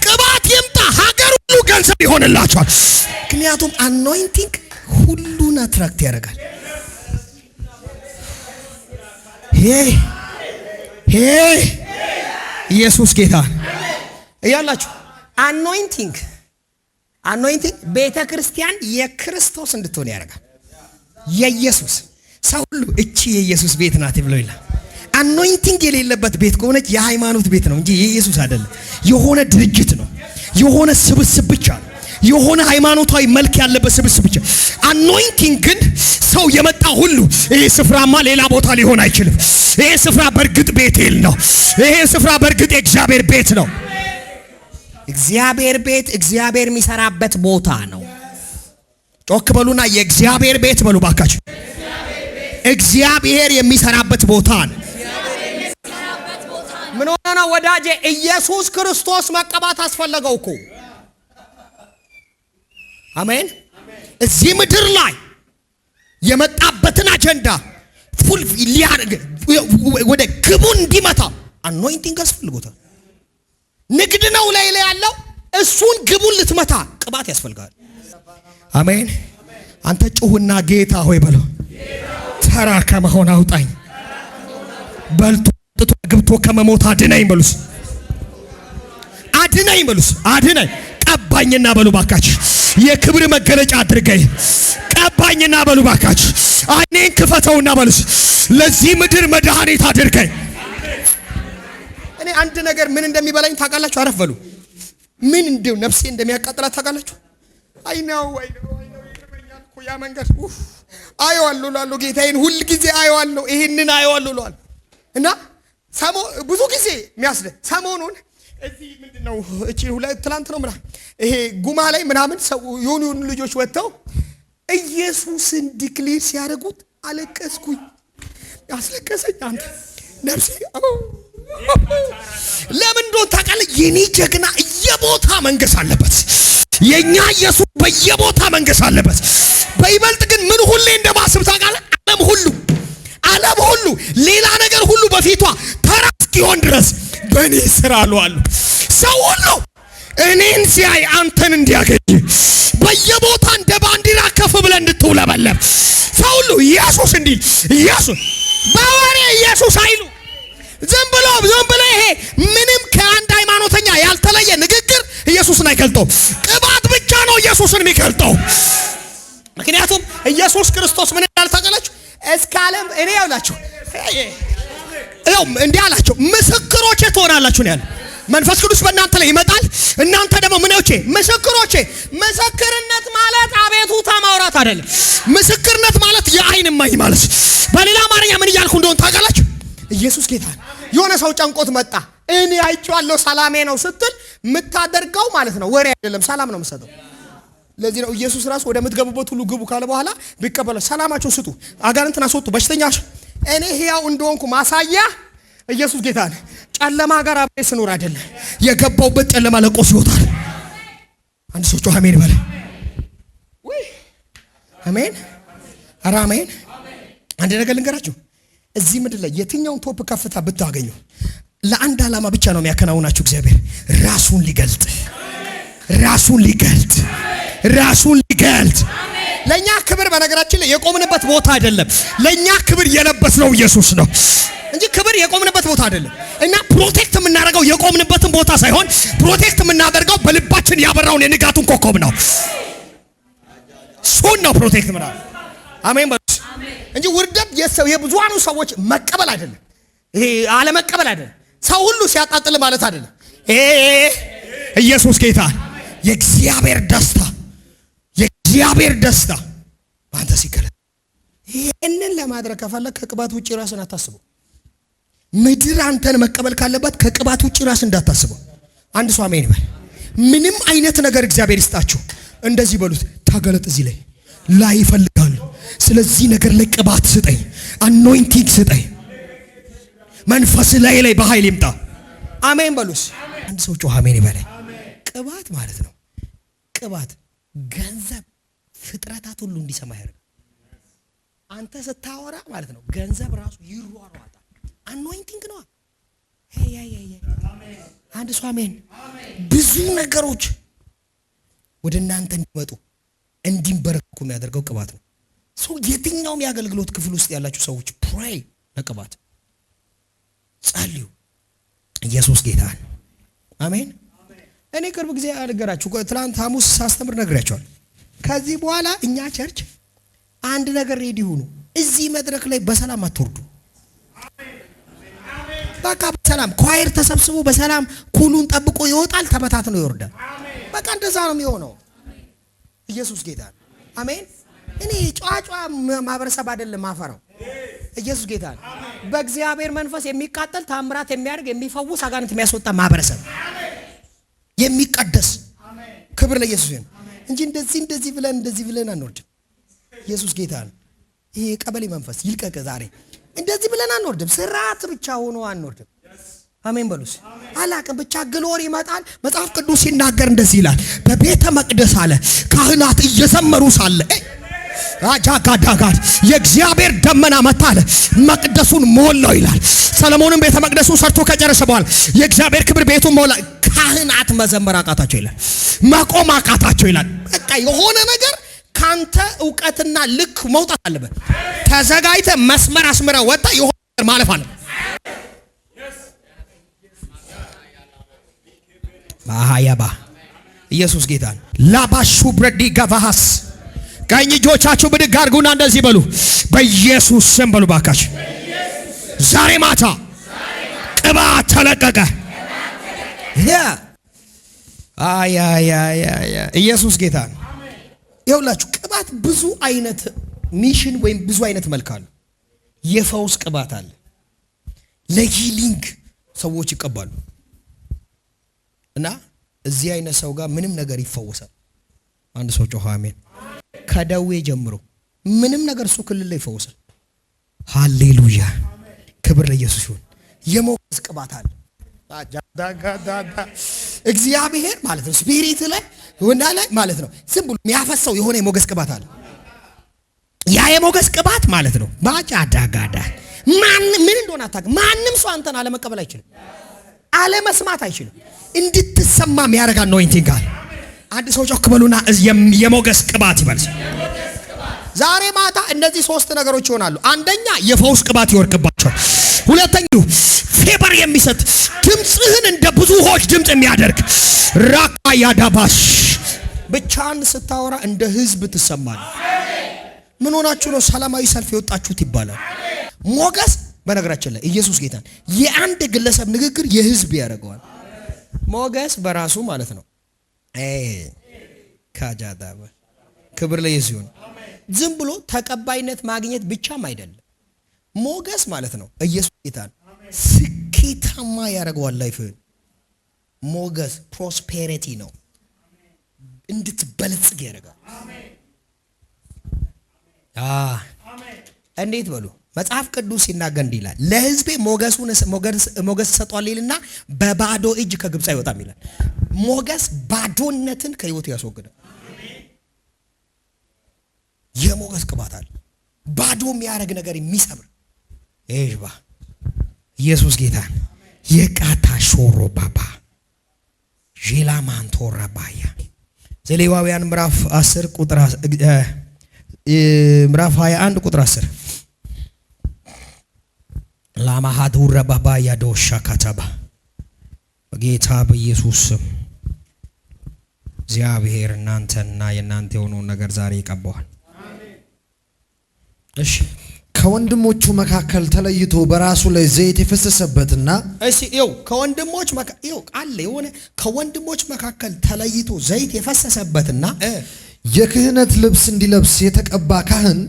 ቅባት ይምጣ፣ ሀገር ሁሉ ገንዘብ ይሆንላችኋል። ምክንያቱም አኖይንቲንግ ሁሉን አትራክት ያደርጋል። ኢየሱስ ጌታ እያላችሁ አኖይንቲንግ ቤተ ክርስቲያን የክርስቶስ እንድትሆን ያደርጋል። የኢየሱስ ሰው ሁሉ እቺ የኢየሱስ ቤት ናት ብሎ ይላል። አኖይንቲንግ የሌለበት ቤት ከሆነች የሃይማኖት ቤት ነው እንጂ የኢየሱስ አይደለም። የሆነ ድርጅት ነው፣ የሆነ ስብስብ ብቻ ነው፣ የሆነ ሃይማኖታዊ መልክ ያለበት ስብስብ ብቻ። አኖይንቲንግ ግን ሰው የመጣ ሁሉ ይሄ ስፍራማ ሌላ ቦታ ሊሆን አይችልም። ይሄ ስፍራ በእርግጥ ቤቴል ነው። ይሄ ስፍራ በእርግጥ የእግዚአብሔር ቤት ነው። እግዚአብሔር ቤት እግዚአብሔር የሚሰራበት ቦታ ነው። ጮክ በሉና የእግዚአብሔር ቤት በሉ ባካችሁ። እግዚአብሔር የሚሰራበት ቦታ ነው። ምን ሆነ ነው ወዳጄ? ኢየሱስ ክርስቶስ መቀባት አስፈለገው እኮ። አሜን። እዚህ ምድር ላይ የመጣበትን አጀንዳ ፉል ሊያደርግ ወደ ግቡን እንዲመታ አኖይንቲንግ አስፈልጎታል። ንግድ ነው ላይ ያለው እሱን ግቡን ልትመታ ቅባት ያስፈልጋል። አሜን። አንተ ጩሁና ጌታ ሆይ በለው፣ ተራ ከመሆን አውጣኝ፣ በልቶ ጥቶ ግብቶ ከመሞት አድነኝ በሉስ፣ አድነኝ በሉስ፣ አድነኝ። ቀባኝና በሉ ባካችሁ፣ የክብር መገለጫ አድርገኝ። ቀባኝና በሉ ባካችሁ፣ አይኔን ክፈተውና በሉስ፣ ለዚህ ምድር መድኃኒት አድርገኝ። እኔ አንድ ነገር ምን እንደሚበላኝ ታውቃላችሁ? አረፍ በሉ። ምን እንደው ነፍሴ እንደሚያቃጥላት ታውቃላችሁ? አይናው ይገርመኛል እኮ ያ መንገድ አየዋለሁ እላለሁ። ጌታዬን ሁል ጊዜ አየዋለሁ፣ ይሄንን አየዋለሁ እላለሁ። እና ብዙ ጊዜ ሰሞኑን እዚህ ምንድነው እቺ ትላንት ነው ምናምን ይሄ ጉማ ላይ ምናምን ሰው የሆኑ ልጆች ወጥተው ኢየሱስን ዲክሌር ሲያደርጉት አለቀስኩኝ። ያስለቀሰኝ አንተ ነፍሴ ለምን እንደሆነ ታውቃለህ? የኔ ጀግና የቦታ መንገስ አለበት። የኛ ኢየሱስ በየቦታ መንገስ አለበት። በይበልጥ ግን ምን ሁሌ እንደማስብ ታውቃለህ? ዓለም ሁሉ ሌላ ነገር ሁሉ በፊቷ ተራ እስኪሆን ድረስ በእኔ ስራ አሉ። ሰው ሁሉ እኔን ሲያይ አንተን እንዲያገኝ በየቦታ እንደ ባንዲራ ከፍ ብለን እንድትውለበለብ ሰው ሁሉ ኢየሱስ እንዲል ኢየሱስ በወሬ ኢየሱስ አይሉ ዝም ብሎ ይሄ ምንም ከአንድ ሃይማኖተኛ ያልተለየ ንግግር ኢየሱስን አይገልጠው። ቅባት ብቻ ነው ኢየሱስን የሚገልጠው። ምክንያቱም ኢየሱስ ክርስቶስ ምን እንዳልታቀላችሁ እስከ ዓለም እኔ ያውላችሁ እንዲህ አላቸው፣ ምስክሮቼ ትሆናላችሁ ነው ያለው። መንፈስ ቅዱስ በእናንተ ላይ ይመጣል፣ እናንተ ደግሞ ምኖቼ ምስክሮቼ። ምስክርነት ማለት አቤቱታ ማውራት አይደለም። ምስክርነት ማለት የዓይን እማኝ ማለት። በሌላ አማርኛ ምን እያልኩ እንደሆነ ታውቃላችሁ? ኢየሱስ ጌታ ነው። የሆነ ሰው ጨንቆት መጣ፣ እኔ አይቼዋለሁ ሰላሜ ነው ስትል የምታደርገው ማለት ነው ወሬ አይደለም፣ ሰላም ነው የምትሰጠው። ለዚህ ነው ኢየሱስ ራሱ ወደ ምትገቡበት ሁሉ ግቡ ካለ በኋላ ቢቀበሉ ሰላማችሁን ስጡ፣ አጋንንትን አስወጡ፣ በሽተኛ እኔ ሕያው እንደሆንኩ ማሳያ ኢየሱስ ጌታ ነው። ጨለማ ጋር አብሬ ስኖር አይደለም የገባውበት ጨለማ ለቆስ ይወጣል። አንድ ሰው ጮህ አሜን በለ። ወይ አሜን፣ ኧረ አሜን። አንድ ነገር ልንገራችሁ፣ እዚህ ምድር ላይ የትኛውን ቶፕ ከፍታ ብታገኙ ለአንድ ዓላማ ብቻ ነው የሚያከናውናችሁ። እግዚአብሔር ራሱን ሊገልጥ ለኛ ክብር በነገራችን ላይ የቆምንበት ቦታ አይደለም። ለኛ ክብር የለበስነው ኢየሱስ ነው እንጂ ክብር የቆምንበት ቦታ አይደለም። እና ፕሮቴክት የምናደርገው የቆምንበትን ቦታ ሳይሆን ፕሮቴክት የምናደርገው በልባችን ያበራውን የንጋቱን ኮከብ ነው። እሱን ነው ፕሮቴክት ምናምን። አሜን በሉ እንጂ ውርደት የብዙሃኑ ሰዎች መቀበል አይደለም። ይሄ አለመቀበል አይደለም። ሰው ሁሉ ሲያጣጥል ማለት አይደለም። ኢየሱስ ጌታ፣ የእግዚአብሔር ደስታ በአንተ ሲገለጥ። ይህንን ለማድረግ ከፈለግ ከቅባት ውጭ ራስን አታስበው። ምድር አንተን መቀበል ካለባት ከቅባት ውጭ ራስ እንዳታስበው። አንድ ሰው አሜን ይበል። ምንም አይነት ነገር እግዚአብሔር ይስጣችሁ፣ እንደዚህ በሉት፣ ተገለጥ። እዚህ ላይ ይፈልጋሉ። ስለዚህ ነገር ላይ ቅባት ስጠኝ፣ አኖይንቲንግ ስጠኝ፣ መንፈስ ላይ በኃይል ይምጣ። አሜን በሉስ። አንድ ሰው ጮህ አሜን ይበል። ቅባት ማለት ነው። ቅባት ገንዘብ ፍጥረታት ሁሉ እንዲሰማ ያደርጋል። አንተ ስታወራ ማለት ነው ገንዘብ ራሱ ይሯሯጣል። አኖይንቲንግ ነው። አንድ ሰው አሜን። ብዙ ነገሮች ወደ እናንተ እንዲመጡ እንዲንበረከኩ የሚያደርገው ቅባት ነው። ሰው የትኛውም የአገልግሎት ክፍል ውስጥ ያላችሁ ሰዎች ፕሬይ ለቅባት ጸልዩ። ኢየሱስ ጌታ ነው። አሜን። እኔ ቅርብ ጊዜ አልገራችሁ፣ ትናንት ሐሙስ ሳስተምር ነግሬያቸዋለሁ። ከዚህ በኋላ እኛ ቸርች አንድ ነገር ሬዲ ሁኑ። እዚህ መድረክ ላይ በሰላም አትወርዱ። በቃ በሰላም ኳየር ተሰብስቦ በሰላም ኩሉን ጠብቆ ይወጣል፣ ተበታትኖ ይወርዳል። በቃ እንደዛ ነው የሚሆነው። ኢየሱስ ጌታ ነው። አሜን። እኔ ጫጫ ማህበረሰብ አይደለም ማፈራው። ኢየሱስ ጌታ ነው። በእግዚአብሔር መንፈስ የሚቃጠል ታምራት የሚያደርግ የሚፈውስ አጋንንት የሚያስወጣ ማህበረሰብ የሚቀደስ ክብር ለኢየሱስ ይሁን እንጂ እንደዚህ ብለን አንወርድም። ኢየሱስ ጌታ ነው። ይሄ ቀበሌ መንፈስ ይልቀቅ ዛሬ። እንደዚህ ብለን አንወርድም። ስርዓት ብቻ ሆኖ አንወርድም። አሜን በሉስ። አላቅም ብቻ ግሎሪ ይመጣል። መጽሐፍ ቅዱስ ሲናገር እንደዚህ ይላል፣ በቤተ መቅደስ አለ ካህናት እየዘመሩ ሳለ አጃጋዳጋድ የእግዚአብሔር ደመና መጣ አለ፣ መቅደሱን ሞላው ይላል። ሰለሞንም ቤተ መቅደሱን ሰርቶ ከጨረሰ በኋላ የእግዚአብሔር ክብር ቤቱን ሞላ። ካህናት መዘመር አቃታቸው ይላል፣ መቆም አቃታቸው ይላል። በቃ የሆነ ነገር ካንተ ዕውቀትና ልክ መውጣት አለበት። ተዘጋጅተ መስመር አስመራ ወጣ የሆነ ነገር ማለፍ አለ። ማሃያባ ኢየሱስ ጌታ ነው። ላባሹ ብረዲ ጋቫሃስ ቀኝ እጆቻችሁ ብድግ አድርጉና እንደዚህ በሉ፣ በኢየሱስ ስም በሉ ባካችሁ። ዛሬ ማታ ቅባት ተለቀቀ። ኢየሱስ ጌታ ነው። ይኸውላችሁ ቅባት ብዙ አይነት ሚሽን ወይም ብዙ አይነት መልክ አለ። የፈውስ ቅባት አለ። ለሂሊንግ ሰዎች ይቀባሉ እና እዚህ አይነት ሰው ጋር ምንም ነገር ይፈወሳል። አንድ ሰው ጮኸ አሜን። ከደዌ ጀምሮ ምንም ነገር እሱ ክልል ላይ ይፈወሳል። ሃሌሉያ ክብር ለኢየሱስ ይሁን። የሞገስ ቅባት አለ። እግዚአብሔር ማለት ነው ስፒሪት ላይ ወንዳ ላይ ማለት ነው ዝም ብሎ የሚያፈሰው የሆነ የሞገስ ቅባት አለ። ያ የሞገስ ቅባት ማለት ነው ባጫዳጋዳ ምን እንደሆነ አታውቅም። ማንም ሰው አንተን አለመቀበል አይችልም፣ አለመስማት አይችልም። እንድትሰማ የሚያደርግ አኖይንቲንግ አለ። አንድ ሰው ጮክ በሉና የሞገስ ቅባት ይበልስ። ዛሬ ማታ እነዚህ 3 ነገሮች ይሆናሉ። አንደኛ የፈውስ ቅባት ይወርቅባቸዋል። ሁለተኛው ፌበር የሚሰጥ ድምጽህን እንደ ብዙ ውኆች ድምጽ የሚያደርግ ራካ ያዳባሽ ብቻን ስታወራ እንደ ህዝብ ትሰማለህ። ምን ሆናችሁ ነው ሰላማዊ ሰልፍ የወጣችሁት ይባላል። ሞገስ በነገራችን ላይ ኢየሱስ ጌታን የአንድ ግለሰብ ንግግር የህዝብ ያደርገዋል። ሞገስ በራሱ ማለት ነው ካጃዳባ ክብር ለኢየሱስ ይሁን። ዝም ብሎ ተቀባይነት ማግኘት ብቻም አይደለም። ሞገስ ማለት ነው ኢየሱስ ጌታን ስኬታማ ያደርገዋል። ላይፍን ሞገስ ፕሮስፔሪቲ ነው፣ እንድትበለጽግ ያደርጋል። እንዴት በሉ መጽሐፍ ቅዱስ ሲናገር እንዲህ ይላል፣ ለህዝቤ ሞገስ ሰጧል ይልና በባዶ እጅ ከግብፅ አይወጣም ይላል። ሞገስ ባዶነትን ከህይወት ያስወግዳል። የሞገስ ቅባት አለ፣ ባዶ የሚያደርግ ነገር የሚሰብር ኤሽባ ኢየሱስ ጌታን የቃታ ሾሮ ባባ ጄላማንቶራ ባያ ዘሌዋውያን ምዕራፍ 10 ቁጥር ምዕራፍ 21 ቁጥር 10 ላማሃዱራ ባባ ያዶሻ ካታባ በጌታ በኢየሱስ ስም እግዚአብሔር እናንተና የናንተ የሆነውን ነገር ዛሬ ይቀበዋል። እሺ ከወንድሞቹ መካከል ተለይቶ በራሱ ላይ ዘይት የፈሰሰበትና እሺ ይው ከወንድሞች ይው አለ የሆነ ከወንድሞች መካከል ተለይቶ ዘይት የፈሰሰበትና የክህነት ልብስ እንዲለብስ የተቀባ ካህን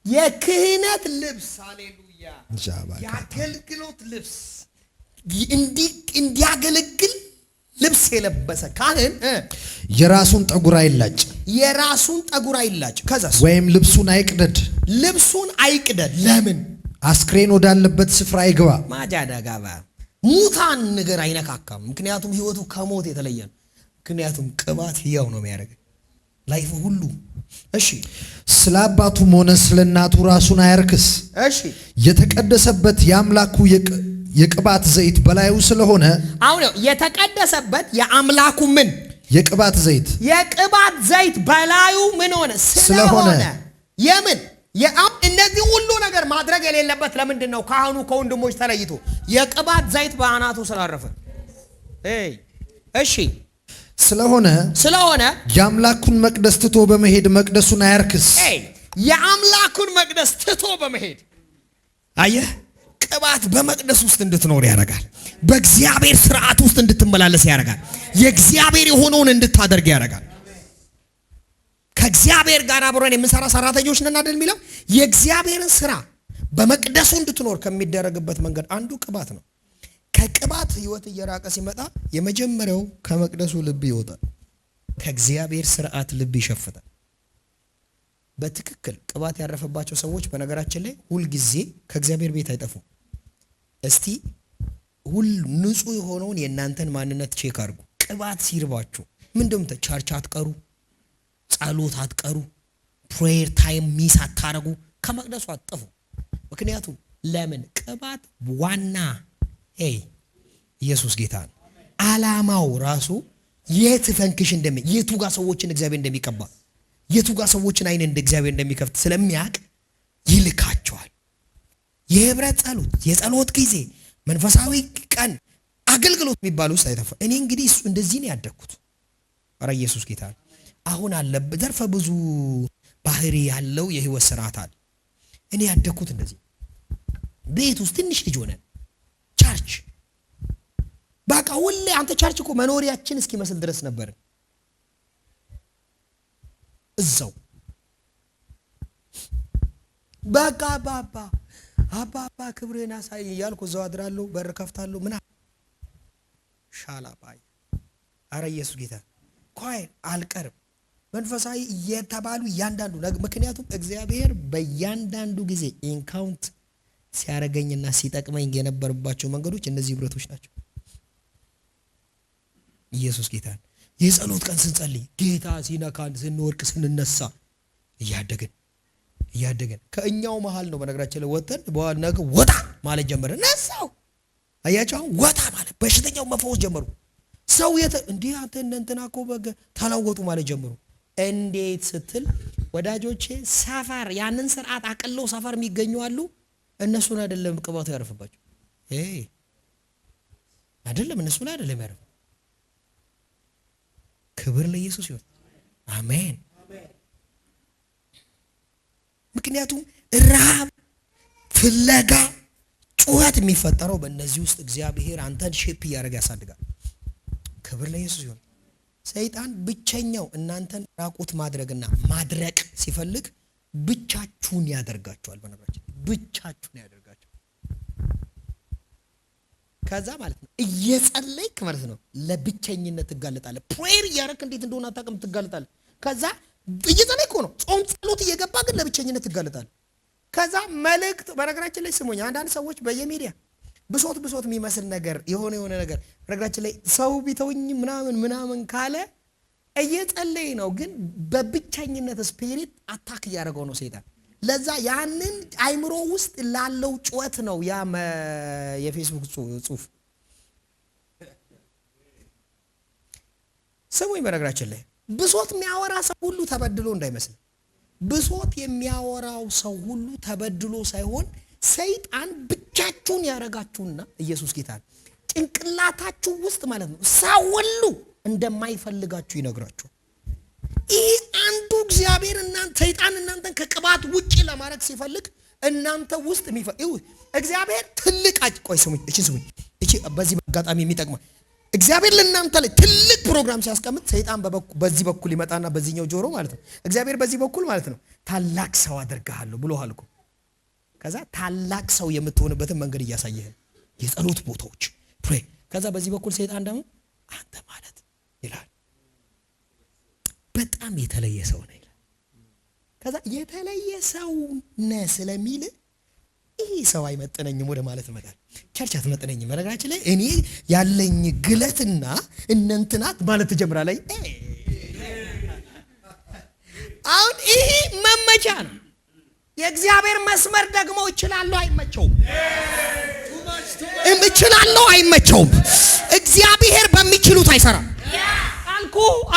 የክህነት ልብስ ሃሌሉያ የአገልግሎት ልብስ እንዲያገለግል ልብስ የለበሰ ካህን የራሱን ጠጉር አይላጭ ከዛስ ወይም ልብሱን አይቅደድ ለምን አስክሬን ወዳለበት ስፍራ አይግባ ማጃዳጋባ ሙታን ነገር አይነካካም። ምክንያቱም ህይወቱ ከሞት የተለየ ነው። ምክንያቱም ቅባት ሕያው ነው የሚያደርግ ላይፍ ሁሉ። እሺ ስለ አባቱም ሆነ ስለ እናቱ ራሱን አያርክስ። እሺ የተቀደሰበት የአምላኩ የቅባት ዘይት በላዩ ስለሆነ አሁን የተቀደሰበት የአምላኩ ምን የቅባት ዘይት በላዩ ምን ሆነ ስለሆነ የምን እነዚህ ሁሉ ነገር ማድረግ የሌለበት ለምንድን ነው? ካህኑ ከወንድሞች ተለይቶ የቅባት ዘይት በአናቱ ስላረፈ እሺ ስለሆነ የአምላኩን መቅደስ ትቶ በመሄድ መቅደሱን አያርክስ። የአምላኩን መቅደስ ትቶ በመሄድ አየህ ቅባት በመቅደስ ውስጥ እንድትኖር ያደርጋል። በእግዚአብሔር ስርዓት ውስጥ እንድትመላለስ ያደርጋል። የእግዚአብሔር የሆነውን እንድታደርግ ያደርጋል። ከእግዚአብሔር ጋር አብረን የምንሰራ ሰራተኞች ነን አይደል የሚለው የእግዚአብሔርን ስራ በመቅደሱ እንድትኖር ከሚደረግበት መንገድ አንዱ ቅባት ነው። ከቅባት ህይወት እየራቀ ሲመጣ የመጀመሪያው ከመቅደሱ ልብ ይወጣል። ከእግዚአብሔር ስርዓት ልብ ይሸፍታል። በትክክል ቅባት ያረፈባቸው ሰዎች በነገራችን ላይ ሁልጊዜ ከእግዚአብሔር ቤት አይጠፉም። እስቲ ንጹህ የሆነውን የእናንተን ማንነት ቼክ አድርጉ። ቅባት ሲርባችሁ ምንድነው? ቸርች አትቀሩ፣ ጸሎት አትቀሩ፣ ፕሬየር ታይም ሚስ አታረጉ፣ ከመቅደሱ አትጠፉ። ምክንያቱም ለምን? ቅባት ዋና ኢየሱስ ጌታ ነው። ዓላማው ራሱ የት ፈንክሽን የቱ ጋር ሰዎችን እግዚአብሔር እንደሚቀባ የቱ ጋር ሰዎችን አይን እንደ እግዚአብሔር እንደሚከፍት ስለሚያውቅ ይልካቸዋል። የህብረት ጸሎት፣ የጸሎት ጊዜ፣ መንፈሳዊ ቀን፣ አገልግሎት የሚባሉ ውስጥ አይተፋ። እኔ እንግዲህ እሱ እንደዚህ ነው ያደግኩት። ኧረ ኢየሱስ ጌታ አሁን አለበት ዘርፈ ብዙ ባህሪ ያለው የህይወት ስርዓት አለ። እኔ ያደግኩት እንደዚህ ቤት ውስጥ ትንሽ ልጅ ሆነን ቸርች በቃ ሁሌ አንተ ቸርች እኮ መኖሪያችን እስኪመስል ድረስ ነበር። እዛው በቃ አባባ ክብርህን አሳይ እያልኩ እዛው አድራለሁ። በር ከፍታለሁ። ምና ሻላባይ አረ ኢየሱስ ጌታ ኳይ አልቀርም። መንፈሳዊ የተባሉ እያንዳንዱ ምክንያቱም እግዚአብሔር በእያንዳንዱ ጊዜ ኢንካውንት ሲያረገኝና ሲጠቅመኝ የነበረባቸው መንገዶች እነዚህ ህብረቶች ናቸው። ኢየሱስ ጌታ። የጸሎት ቀን ስንጸልይ ጌታ ሲነካን ስንወርቅ ስንነሳ እያደግን ከእኛው መሃል ነው በነገራችን ላይ ወጥተን በነገ ወጣ ማለት ጀመረ። ነሳው አያቸው ወጣ ማለት በሽተኛው መፈወስ ጀመሩ። ሰው እንዴ አንተ እንትና እኮ በገ ተለወጡ ማለት ጀመሩ። እንዴት ስትል ወዳጆቼ ሰፈር ያንን ስርዓት አቀለው ሰፈር የሚገኙ አሉ። እነሱን አይደለም ቅባቱ ያርፍባቸው አይደለም እነሱን አይደለም ያርፍ። ክብር ለኢየሱስ ይሁን። አሜን። ምክንያቱም ረሃብ፣ ፍለጋ፣ ጩኸት የሚፈጠረው በእነዚህ ውስጥ እግዚአብሔር አንተን ሼፕ እያደረገ ያሳድጋል። ክብር ለኢየሱስ ይሁን። ሰይጣን ብቸኛው እናንተን ራቁት ማድረግና ማድረቅ ሲፈልግ ብቻችሁን ያደርጋችኋል። በነገራችን ብቻችሁን ያደርጋችኋል። ከዛ ማለት ነው እየጸለይክ ማለት ነው ለብቸኝነት ትጋለጣለህ። ፕሬየር እያደረክ እንዴት እንደሆነ አታውቅም፣ ትጋለጣለህ። ከዛ እየጸለይክ ነው ጾም ጸሎት እየገባ ግን ለብቸኝነት ትጋለጣለህ። ከዛ መልእክት በነገራችን ላይ ስሙኝ፣ አንዳንድ ሰዎች በየሚዲያ ብሶት የሚመስል ነገር የሆነ ነገር በነገራችን ላይ ሰው ቢተውኝ ምናምን ካለ እየጸለይ ነው፣ ግን በብቸኝነት ስፒሪት አታክ እያደረገው ነው ሰይጣን። ለዛ ያንን አይምሮ ውስጥ ላለው ጩኸት ነው ያ የፌስቡክ ጽሁፍ። ስሙኝ በነገራችን ላይ ብሶት የሚያወራ ሰው ሁሉ ተበድሎ እንዳይመስል። ብሶት የሚያወራው ሰው ሁሉ ተበድሎ ሳይሆን ሰይጣን ብቻችሁን ያረጋችሁና ኢየሱስ ጌታ ጭንቅላታችሁ ውስጥ ማለት ነው ሰው ሁሉ እንደማይፈልጋችሁ ይነግራችሁ። ይህ አንዱ እግዚአብሔር ሰይጣን እናንተን ከቅባት ውጪ ለማድረግ ሲፈልግ እናንተ ውስጥ እግዚአብሔር ትልቅ ቆይ ስሙኝ፣ እቺ በዚህ አጋጣሚ የሚጠቅመው እግዚአብሔር ለእናንተ ላይ ትልቅ ፕሮግራም ሲያስቀምጥ ሰይጣን በዚህ በኩል ይመጣና በዚህኛው ጆሮ ማለት ነው እግዚአብሔር በዚህ በኩል ማለት ነው ታላቅ ሰው አደርግሃለሁ ብሎሃል እኮ። ከዛ ታላቅ ሰው የምትሆንበትን መንገድ እያሳየህ የጸሎት ቦታዎች ፕሬ። ከዛ በዚህ በኩል ሰይጣን ደግሞ አንተ ማለት ይላል በጣም የተለየ ሰው ነህ ይላል። ከዛ የተለየ ሰው ነህ ስለሚል ይሄ ሰው አይመጥነኝም ወደ ማለት መጣል። ቸርች አትመጥነኝም። በነገራችን ላይ እኔ ያለኝ ግለትና እነንትናት ማለት ትጀምራለህ። አሁን ይሄ መመቻ ነው። የእግዚአብሔር መስመር ደግሞ እችላለሁ አይመቸውም፣ እችላለሁ አይመቸውም። እግዚአብሔር በሚችሉት አይሰራም።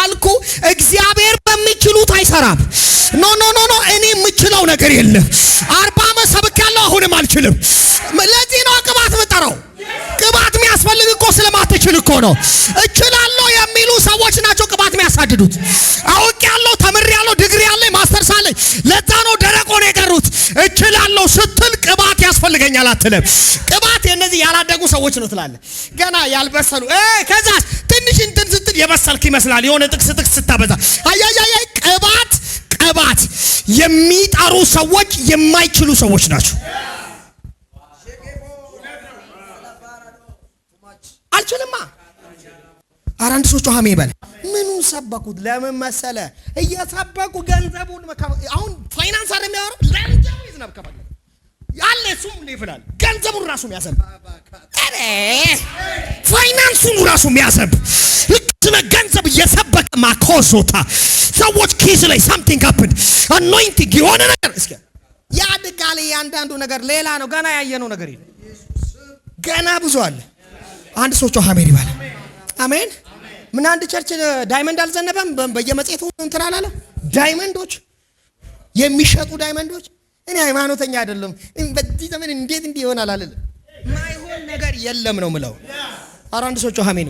አልኩ እግዚአብሔር በሚችሉት አይሰራም። ኖ እኔ የምችለው ነገር የለም። 40 ዓመት ሰብኬያለሁ፣ አሁንም አልችልም። ለዚህ ነው ቅባት የምጠራው። ቅባት የሚያስፈልግ እኮ ስለማትችል እኮ ነው። እችላለሁ የሚሉ ሰዎች ናቸው ቅባት የሚያሳድዱት። አውቄያለሁ፣ ተምሬያለሁ፣ ዲግሪ አለኝ፣ ማስተርስ አለኝ፣ ለዛ ነው ደረቅ ሆነው የቀሩት። እችላለሁ ስትል ቅባት ያስፈልገኛል አትልም። ቅባት የነዚህ ያላደጉ ሰዎች ነው ትላለህ፣ ገና ያልበሰሉ። ከዛ ትንሽ እንትን ስትል የበሰልክ ይመስላል፣ የሆነ ጥቅስ ስታበዛ። አያያያ ቅባት የሚጠሩ ሰዎች የማይችሉ ሰዎች ናቸው። አልችልማ አራንድ ሰዎች አሜን በል። ምኑን ሰበኩት? ለምን መሰለ? እየሰበኩ ገንዘቡን አሁን ፋይናንስ አይደል የሚያወራው? ለንጀው ይዝናብ ከፈለ ያለ እሱም ይፍላል። ገንዘቡን ራሱ የሚያሰብ ፋይናንሱን ራሱ የሚያሰብ ስለ ገንዘብ እየሰበከ ማኮሶታ ሰዎች ኪስ ላይ something happened anointing የሆነ ነገር እስኪ ያድጋል። ያንዳንዱ ነገር ሌላ ነው። ገና ያየነው ነገር የለም። ገና ብዙ አለ። አንድ ሰዎች አሜን ይባል። አሜን። ምን አንድ ቸርች ዳይመንድ አልዘነበም? በየመጽሔቱ እንትን አላለ? ዳይመንዶች የሚሸጡ ዳይመንዶች። እኔ ሃይማኖተኛ አይደለም በዚህ ዘመን እንዴት እንዲህ ይሆናል አለ። ማይሆን ነገር የለም ነው ምለው። አንድ ሰዎች አሜን።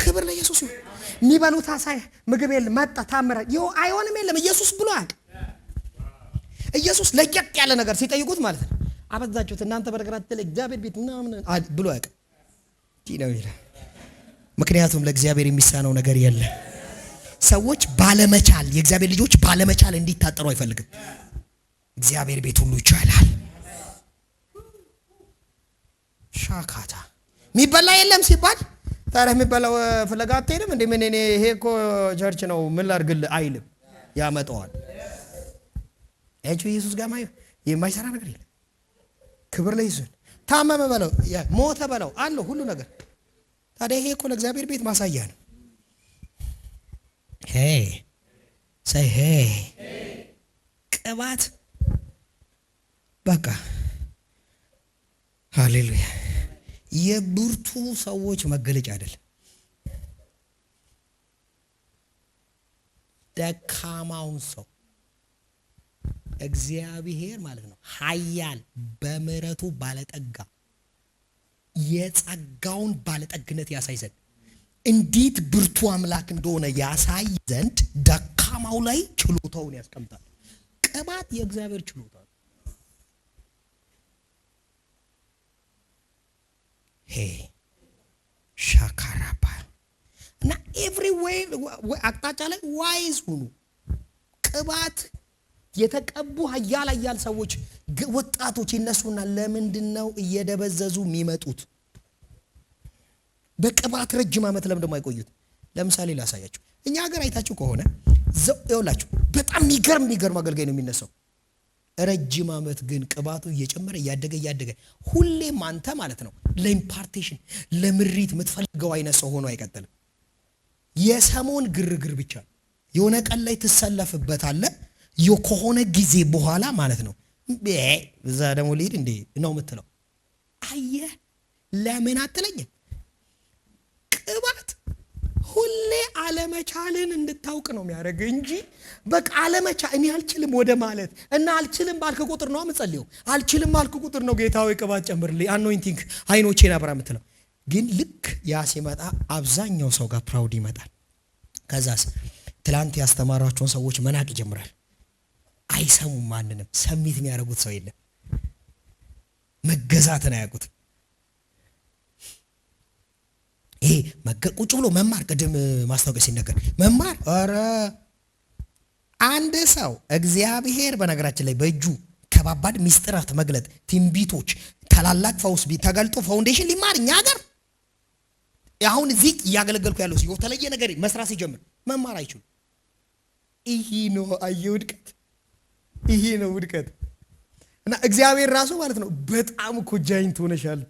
ክብር ለኢየሱስ ይሁን። የሚበሉት አሳይ ምግብ የለም መጣ ታምራ አይሆንም የለም ኢየሱስ ብሎ አያውቅም። ኢየሱስ ለየት ያለ ነገር ሲጠይቁት ማለት ነው አበዛችሁት እናንተ በነገራችን ላይ እግዚአብሔር ቤት ምናምን ብሎ አያውቅም። ነው ይላል። ምክንያቱም ለእግዚአብሔር የሚሳነው ነገር የለም። ሰዎች ባለመቻል የእግዚአብሔር ልጆች ባለመቻል እንዲታጠሩ አይፈልግም። እግዚአብሔር ቤት ሁሉ ይቻላል። ሻካታ የሚበላ የለም ሲባል ታዲያ የሚበላው ፍለጋ አትሄድም እንዴ? ምን እኔ ይሄ እኮ ቸርች ነው ምን ላድርግልህ አይልም፣ ያመጣዋል። ኢየሱስ ጋር የማይሰራ ነገር የለም። ክብር ለኢየሱስ። ታመመ በለው ሞተ በለው አለው ሁሉ ነገር። ታዲያ ይሄ እኮ ለእግዚአብሔር ቤት ማሳያ ነው። ሄይ ሳይ ሄይ ቅባት በቃ ሃሌሉያ የብርቱ ሰዎች መገለጫ አይደለም። ደካማውን ሰው እግዚአብሔር ማለት ነው ኃያል በምሕረቱ ባለጠጋ የጸጋውን ባለጠግነት ያሳይ ዘንድ እንዴት ብርቱ አምላክ እንደሆነ ያሳይ ዘንድ ደካማው ላይ ችሎታውን ያስቀምጣል። ቅባት የእግዚአብሔር ችሎታ ነው። ሻካራባ እና ኤቭሪዌር አቅጣጫ ላይ ዋይዝ ሁኑ። ቅባት የተቀቡ ኃያል ሰዎች ወጣቶች ይነሱና ለምንድን ነው እየደበዘዙ የሚመጡት? በቅባት ረጅም ዓመት ለምን ደሞ አይቆዩት? ለምሳሌ ላሳያችሁ። እኛ ሀገር አይታችሁ ከሆነ ይኸውላችሁ በጣም የሚገርም አገልጋይ ነው የሚነሳው። ረጅም ዓመት ግን ቅባቱ እየጨመረ እያደገ ሁሌም አንተ ማለት ነው ለኢምፓርቴሽን ለምሪት የምትፈልገው አይነት ሰው ሆኖ አይቀጥልም። የሰሞን ግርግር ብቻ የሆነ ቀን ላይ ትሰለፍበታለህ። ከሆነ ጊዜ በኋላ ማለት ነው እዛ ደግሞ ልሂድ እንዴ ነው የምትለው። አየህ ለምን አትለኝም? ቅባት ሁሌ አለመቻልን እንድታውቅ ነው የሚያደርግ እንጂ በቃ እኔ አልችልም ወደ ማለት እና አልችልም ባልክ ቁጥር ነው የምጸልየው። አልችልም ባልክ ቁጥር ነው ጌታ ሆይ ቅባት ጨምርልኝ አኖይንቲንግ አይኖቼን አብራ የምትለው። ግን ልክ ያ ሲመጣ አብዛኛው ሰው ጋር ፕራውድ ይመጣል። ከዛስ ትላንት ያስተማሯቸውን ሰዎች መናቅ ይጀምራል። አይሰሙም። ማንንም ሰሚት የሚያደርጉት ሰው የለም። መገዛትን አያውቁትም። ይሄ ቁጭ ብሎ መማር ቅድም ማስታወቂያ ሲነገር መማር ኧረ አንድ ሰው እግዚአብሔር በነገራችን ላይ በእጁ ከባባድ ሚስጥራት መግለጥ ትንቢቶች ታላላቅ ፈውስ ተገልጦ ፋውንዴሽን ሊማር እኛ ሀገር አሁን እዚህ እያገለገልኩ ያለው ሲሆን ተለየ ነገር መስራት ሲጀምር መማር አይችሉም። ይሄ ነው ውድቀት። ይሄ ነው ውድቀት። እና እግዚአብሔር ራሱ ማለት ነው በጣም እኮ ጃይንት ሆነሻል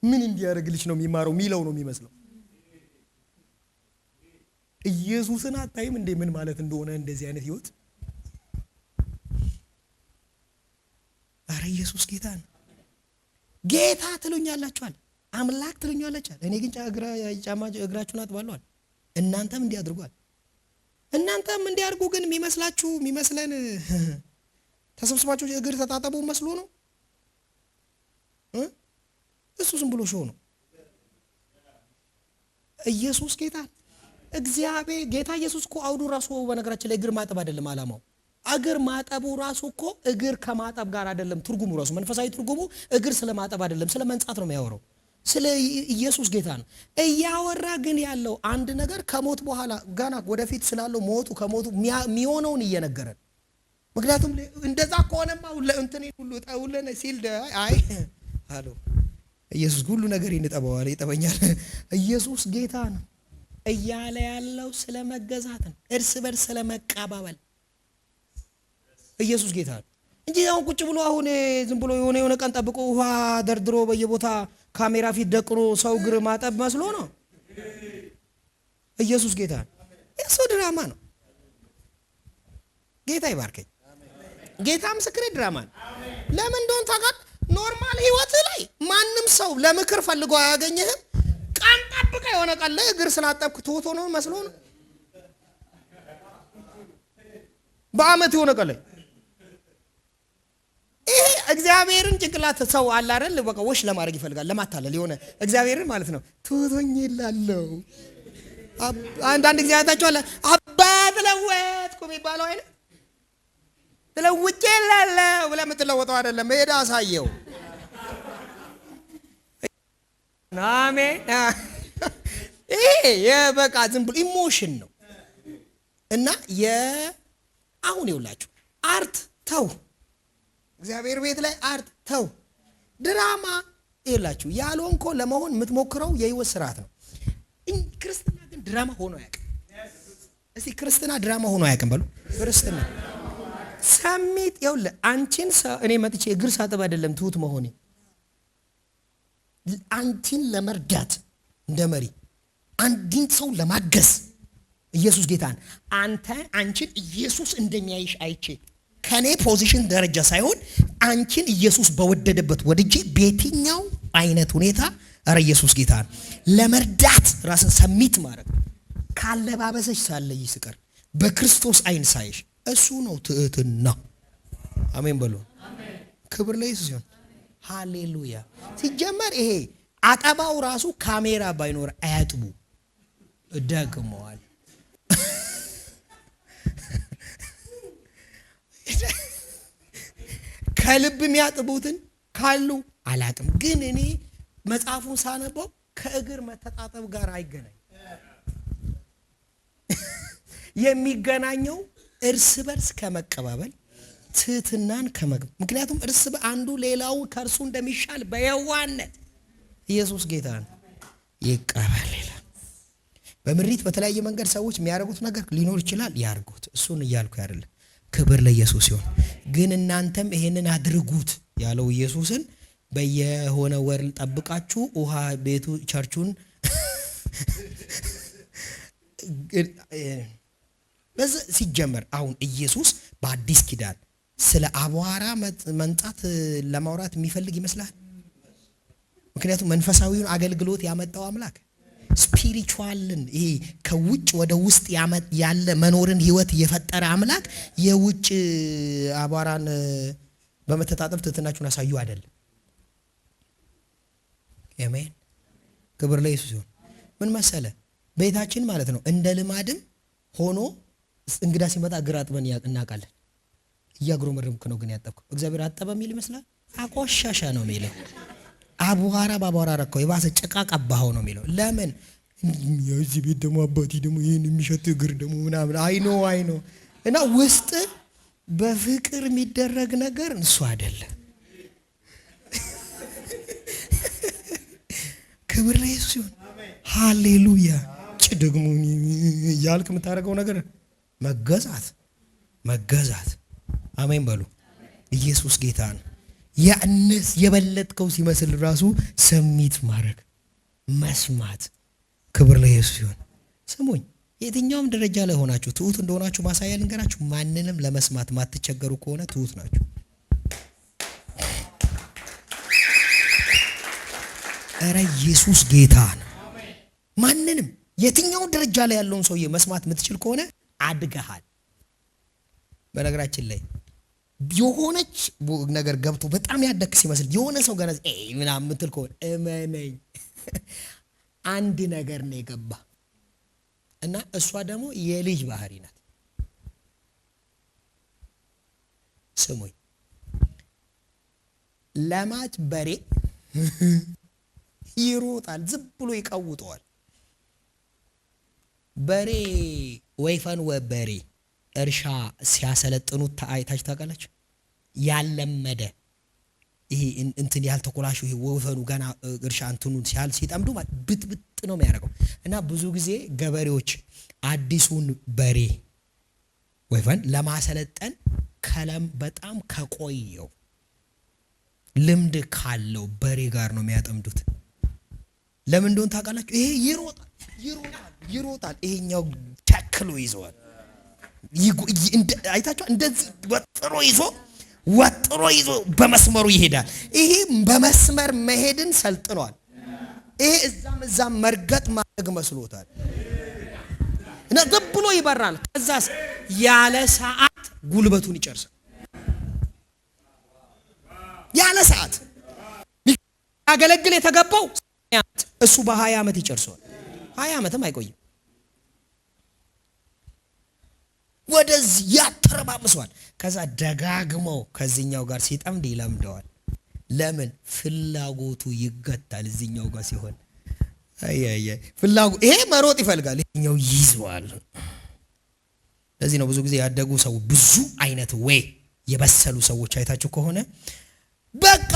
ምን እንዲያደርግልሽ ነው የሚማረው ሚለው ነው የሚመስለው። ኢየሱስን አታይም እንዴ ምን ማለት እንደሆነ እንደዚህ አይነት ህይወት። አረ ኢየሱስ ጌታ ነው። ጌታ ትሉኛላችኋል፣ አምላክ ትሉኛላችኋል፣ እኔ ግን እግራችሁን አጥባለሁ። እናንተም እንዲያድርጓል። እናንተም እንዲያርጉ ግን የሚመስለን ተሰብስባችሁ እግር ተጣጣቡ መስሎ ነው። እሱ ዝም ብሎ ሾው ነው። ኢየሱስ ጌታ እግዚአብሔር ጌታ ኢየሱስ እኮ አውዱ ራሱ በነገራችን ላይ እግር ማጠብ አይደለም አላማው። እግር ማጠቡ ራሱ እኮ እግር ከማጠብ ጋር አይደለም ትርጉሙ። ራሱ መንፈሳዊ ትርጉሙ እግር ስለ ማጠብ አይደለም ስለ መንጻት ነው የሚያወራው። ስለ ኢየሱስ ጌታ ነው እያወራ ግን ያለው አንድ ነገር ከሞት በኋላ ገና ወደፊት ስላለው ሞቱ ከሞቱ የሚሆነውን እየነገረን። ምክንያቱም እንደዛ ከሆነማ ለእንትን ሁሉ ጠውለን ሲል አይ አሎ ኢየሱስ ሁሉ ነገር ይንጠበዋል ይጠበኛል። ኢየሱስ ጌታ ነው እያለ ያለው ስለ መገዛት ነው፣ እርስ በርስ ስለ መቀባበል። ኢየሱስ ጌታ ነው እንጂ አሁን ቁጭ ብሎ አሁን ዝም ብሎ የሆነ ቀን ጠብቆ ውሃ ደርድሮ በየቦታ ካሜራ ፊት ደቅኖ ሰው እግር ማጠብ መስሎ ነው። ኢየሱስ ጌታ ነው። እሱ ድራማ ነው። ጌታ ይባርከኝ። ጌታ ምስክሬ ድራማ ነው። ለምን እንደሆነ ታውቃለህ? ኖርማል ህይወት ላይ ማንም ሰው ለምክር ፈልጎ አያገኝህም። ቀን ጠብቀህ የሆነ ቀን ላይ እግር ስላጠብክ ትውቶ ነው መስሎ ነው። በአመት የሆነ ቀን ላይ ይሄ እግዚአብሔርን ጭንቅላት ሰው አለ አይደል? በቃ ወሽ ለማድረግ ይፈልጋል፣ ለማታለል የሆነ እግዚአብሔርን ማለት ነው። ትውቶኝ ይላለው አንዳንድ ጊዜ አይታችኋል። አባት ለወጥኩ የሚባለው አይደል? ተለውጬ እላለሁ ብለህ የምትለወጠው አይደለም። ሄዳ አሳየው። አሜን። ይሄ የበቃ ዝም ብሎ ኢሞሽን ነው። እና አሁን ይውላችሁ አርት ተው፣ እግዚአብሔር ቤት ላይ አርት ተው፣ ድራማ ይውላችሁ ያልሆንኮ ለመሆን የምትሞክረው የህይወት ስርዓት ነው። ክርስትና ግን ድራማ ሆኖ አያውቅም። እስቲ ክርስትና ድራማ ሆኖ አያውቅም በሉ። ክርስትና ሰሚት ይኸውልህ አንቺን እኔ መጥቼ እግር ሳጥብ አይደለም ትሁት መሆኔ፣ አንቺን ለመርዳት እንደ መሪ አንድን ሰው ለማገዝ ኢየሱስ ጌታን አንቺን ኢየሱስ እንደሚያይሽ አይቼ ከኔ ፖዚሽን ደረጃ ሳይሆን አንቺን ኢየሱስ በወደደበት ወድጄ በየትኛው አይነት ሁኔታ አረ ኢየሱስ ጌታን ለመርዳት ራስን ሰሚት ማድረግ ካለባበሰሽ ሳለይ ስቀር በክርስቶስ አይን ሳይሽ እሱ ነው ትዕትና። አሜን በሉ። ክብር ለኢየሱስ ይሁን። ሃሌሉያ። ሲጀመር ይሄ አጠባው ራሱ ካሜራ ባይኖር አያጥቡ ደግመዋል። ከልብ የሚያጥቡትን ካሉ አላቅም፣ ግን እኔ መጽሐፉን ሳነበው ከእግር መተጣጠብ ጋር አይገናኝ። የሚገናኘው እርስ በርስ ከመቀባበል ትህትናን ምክንያቱም አንዱ ሌላው ከእርሱ እንደሚሻል በየዋነት ኢየሱስ ጌታ ነው ይቀበል ይላል። በምሪት በተለያየ መንገድ ሰዎች የሚያደርጉት ነገር ሊኖር ይችላል፣ ያርጉት። እሱን እያልኩ አይደለም። ክብር ለኢየሱስ ይሁን። ግን እናንተም ይሄንን አድርጉት ያለው ኢየሱስን በየሆነ ወር ጠብቃችሁ ውሃ ቤቱ ቸርቹን በዛ ሲጀመር አሁን ኢየሱስ በአዲስ ኪዳን ስለ አቧራ መንጣት ለማውራት የሚፈልግ ይመስላል? ምክንያቱም መንፈሳዊውን አገልግሎት ያመጣው አምላክ ስፒሪቹዋልን ይሄ ከውጭ ወደ ውስጥ ያለ መኖርን ህይወት የፈጠረ አምላክ የውጭ አቧራን በመተጣጠብ ትህትናችሁን አሳዩ አይደለም። አሜን። ክብር ለኢየሱስ ይሁን። ምን መሰለ ቤታችን ማለት ነው እንደ ልማድም ሆኖ እንግዳ ሲመጣ እግር አጥበን እናውቃለን። እያጉረመረምክ ነው ግን ያጠብከው እግዚአብሔር አጠበ የሚል ይመስላል። አቆሻሻ ነው የሚለው። አቧራ በአቧራ ረከው የባሰ ጭቃ ቀባኸው ነው የሚለው። ለምን የዚህ ቤት ደግሞ አባቴ ደግሞ ይህን የሚሸት እግር ደግሞ ምናምን አይኖ እና ውስጥ በፍቅር የሚደረግ ነገር እሱ አይደለም። ክብር ለኢየሱስ ይሁን። ሃሌሉያ። ደግሞ ያልክ የምታደርገው ነገር መገዛት። አሜን በሉ። ኢየሱስ ጌታ ነው። ያንስ የበለጥከው ሲመስል ራሱ ሰሚት ማድረግ መስማት። ክብር ለኢየሱስ ይሁን። ስሙኝ፣ የትኛውም ደረጃ ላይ ሆናችሁ ትሁት እንደሆናችሁ ማሳያ ልንገራችሁ። ማንንም ለመስማት ማትቸገሩ ከሆነ ትሁት ናችሁ። ኧረ ኢየሱስ ጌታ ነው። ማንንም የትኛው ደረጃ ላይ ያለውን ሰውዬ መስማት የምትችል ከሆነ አድገሃል። በነገራችን ላይ የሆነች ነገር ገብቶ በጣም ያደክ ሲመስል የሆነ ሰው ገና ምናምን የምትል ከሆነ እመነኝ አንድ ነገር ነው የገባ እና እሷ ደግሞ የልጅ ባህሪ ናት። ስሙኝ፣ ለማች በሬ ይሮጣል፣ ዝም ብሎ ይቀውጠዋል። በሬ ወይፈን ወበሬ እርሻ ሲያሰለጥኑት አይታችሁ ታውቃላችሁ? ያለመደ ይሄ እንትን ያልተኮላሹ ይሄ ወይፈኑ ገና እርሻ እንትኑን ሲጠምዱ ብጥብጥ ነው የሚያደርገው። እና ብዙ ጊዜ ገበሬዎች አዲሱን በሬ ወይፈን ለማሰለጠን በጣም ከቆየው ልምድ ካለው በሬ ጋር ነው የሚያጠምዱት። ለምን እንደሆነ ታውቃላችሁ? ይሄ ይሮጣል፣ ይሄኛው ተክሎ ይዘዋል። አይታችሁ እንደዚህ ወጥሮ ይዞ በመስመሩ ይሄዳል። ይሄ በመስመር መሄድን ሰልጥኗል። ይሄ እዛም መርገጥ ማድረግ መስሎታል እና ዝም ብሎ ይበራል። ከዛስ ያለ ሰዓት ጉልበቱን ይጨርሳል። ያለ ሰዓት ያገለግል የተገባው እሱ በ20 ዓመት ይጨርሰዋል። 20 ዓመትም አይቆይም። ወደዚህ ያተረባብሷል። ከዛ ደጋግመው ከዚህኛው ጋር ሲጠምድ ይለምደዋል። ለምን? ፍላጎቱ ይገታል። እዚህኛው ጋር ሲሆን ይሄ መሮጥ ይፈልጋል፣ ይሄኛው ይይዘዋል። ለዚህ ነው ብዙ ጊዜ ያደጉ ሰው ብዙ አይነት የበሰሉ ሰዎች አይታችሁ ከሆነ በቃ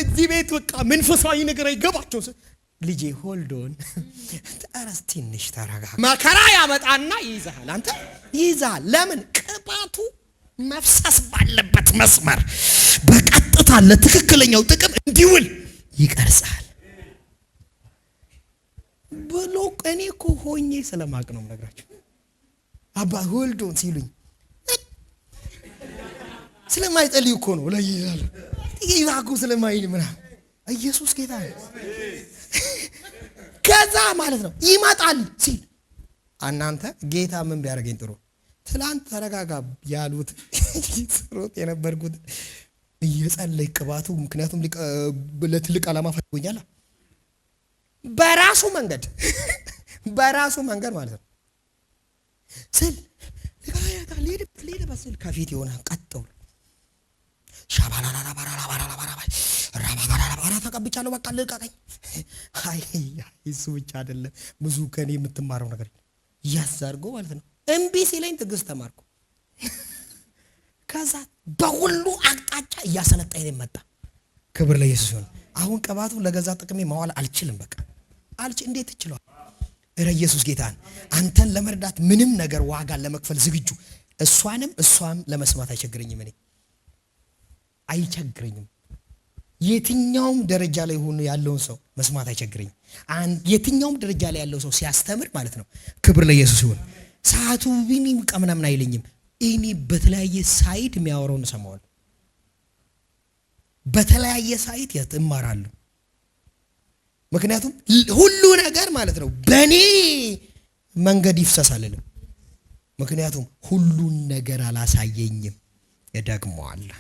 እዚህ ቤት በቃ መንፈሳዊ ነገር አይገባቸው። ልጄ ሆልዶን ተረስ ትንሽ ተረጋጋ። መከራ ያመጣና ይይዛል። አንተ ይይዛል። ለምን? ቅባቱ መፍሰስ ባለበት መስመር በቀጥታ ለትክክለኛው ጥቅም እንዲውል ይቀርጻል። ብሎ እኔ እኮ ሆኜ ስለማቅ ነው የምነግራችሁ። አባ ሆልዶን ሲሉኝ ስለማይጸልይ እኮ ነው ላይ ይላል ይላኩ ስለማይል ምናምን ኢየሱስ ጌታ ነው። ከዛ ማለት ነው ይመጣል ሲል እናንተ ጌታ ምን ቢያደርገኝ ጥሩ ትላንት ተረጋጋ ያሉት ጽሮት የነበርኩት እየጸለይ ቅባቱ ምክንያቱም ለትልቅ ዓላማ ፈልጎኛል በራሱ መንገድ ማለት ነው። ስል ለጋያታ ሊድ በስል ከፊት የሆነ ቀጥው ሻባላላባራላባራላባራ ተቀብቻለሁ በቃ ልቀቀኝ። አይ እሱ ብቻ አይደለም ብዙ ከኔ የምትማረው ነገር ያዛርጎ ማለት ነው። እምቢ ሲለኝ ትዕግስት ተማርኩ። ከዛ በሁሉ አቅጣጫ እያሰለጠኝ መጣ። ክብር ለኢየሱስ ይሁን። አሁን ቅባቱ ለገዛ ጥቅሜ ማዋል አልችልም። በቃ እንዴት ትችላለህ? ኢየሱስ ጌታን አንተን ለመርዳት ምንም ነገር ዋጋ ለመክፈል ዝግጁ። እሷም ለመስማት አይቸግረኝም። እኔ አይቸግረኝም። የትኛውም ደረጃ ላይ ሆኖ ያለውን ሰው መስማት አይቸግረኝም። የትኛውም ደረጃ ላይ ያለው ሰው ሲያስተምር ማለት ነው። ክብር ለኢየሱስ ይሁን። ሰዓቱ ቢሚም ቀምናምን አይለኝም። እኔ በተለያየ ሳይድ የሚያወራውን እሰማዋለሁ። በተለያየ ሳይድ እማራለሁ። ምክንያቱም ሁሉ ነገር ማለት ነው በእኔ መንገድ ይፍሰሳልልም። ምክንያቱም ሁሉን ነገር አላሳየኝም። እደግመዋለሁ።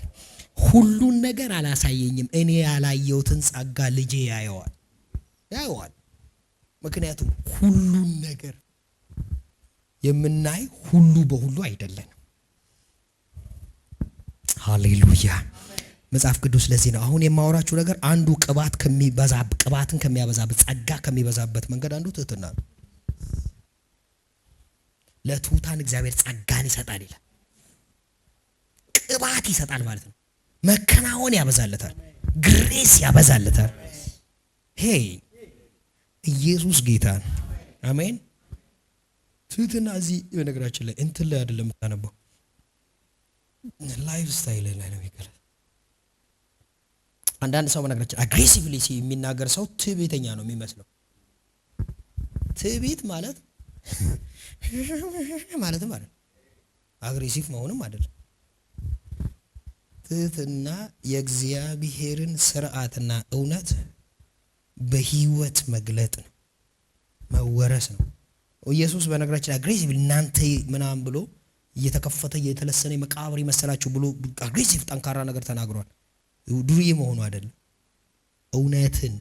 ሁሉን ነገር አላሳየኝም። እኔ ያላየሁትን ጸጋ ልጄ ያየዋል። ምክንያቱም ሁሉን ነገር የምናይ ሁሉ በሁሉ አይደለንም። ሃሌሉያ። መጽሐፍ ቅዱስ ለዚህ ነው አሁን የማወራችሁ ነገር አንዱ ቅባትን ከሚያበዛበት ጸጋ ከሚበዛበት መንገድ አንዱ ትህትና ነው። ለትሑታን እግዚአብሔር ጸጋን ይሰጣል ይላል። ቅባት ይሰጣል ማለት ነው። መከናወን ያበዛለታል፣ ግሬስ ያበዛለታል። ሄይ ኢየሱስ ጌታ ነው። አሜን። ትህትና እዚህ በነገራችን ላይ እንትን ላይ አይደለም የምታነበው ላይፍ ስታይል ላይ ነው የሚቀር። አንዳንድ ሰው በነገራችን አግሬሲቭሊ የሚናገር ሰው ትዕቢተኛ ነው የሚመስለው። ትዕቢት ማለት አግሬሲቭ መሆንም አይደለም። ትህትና የእግዚአብሔርን ስርዓትና እውነት በህይወት መግለጥ ነው፣ መወረስ ነው። ኢየሱስ በነገራችን አግሬሲቭ እናንተ ምናምን ብሎ እየተከፈተ እየተለሰነ መቃብር ይመስላችሁ ብሎ አግሬሲቭ ጠንካራ ነገር ተናግሯል። ዱርዬ መሆኑ አይደለም። እውነትን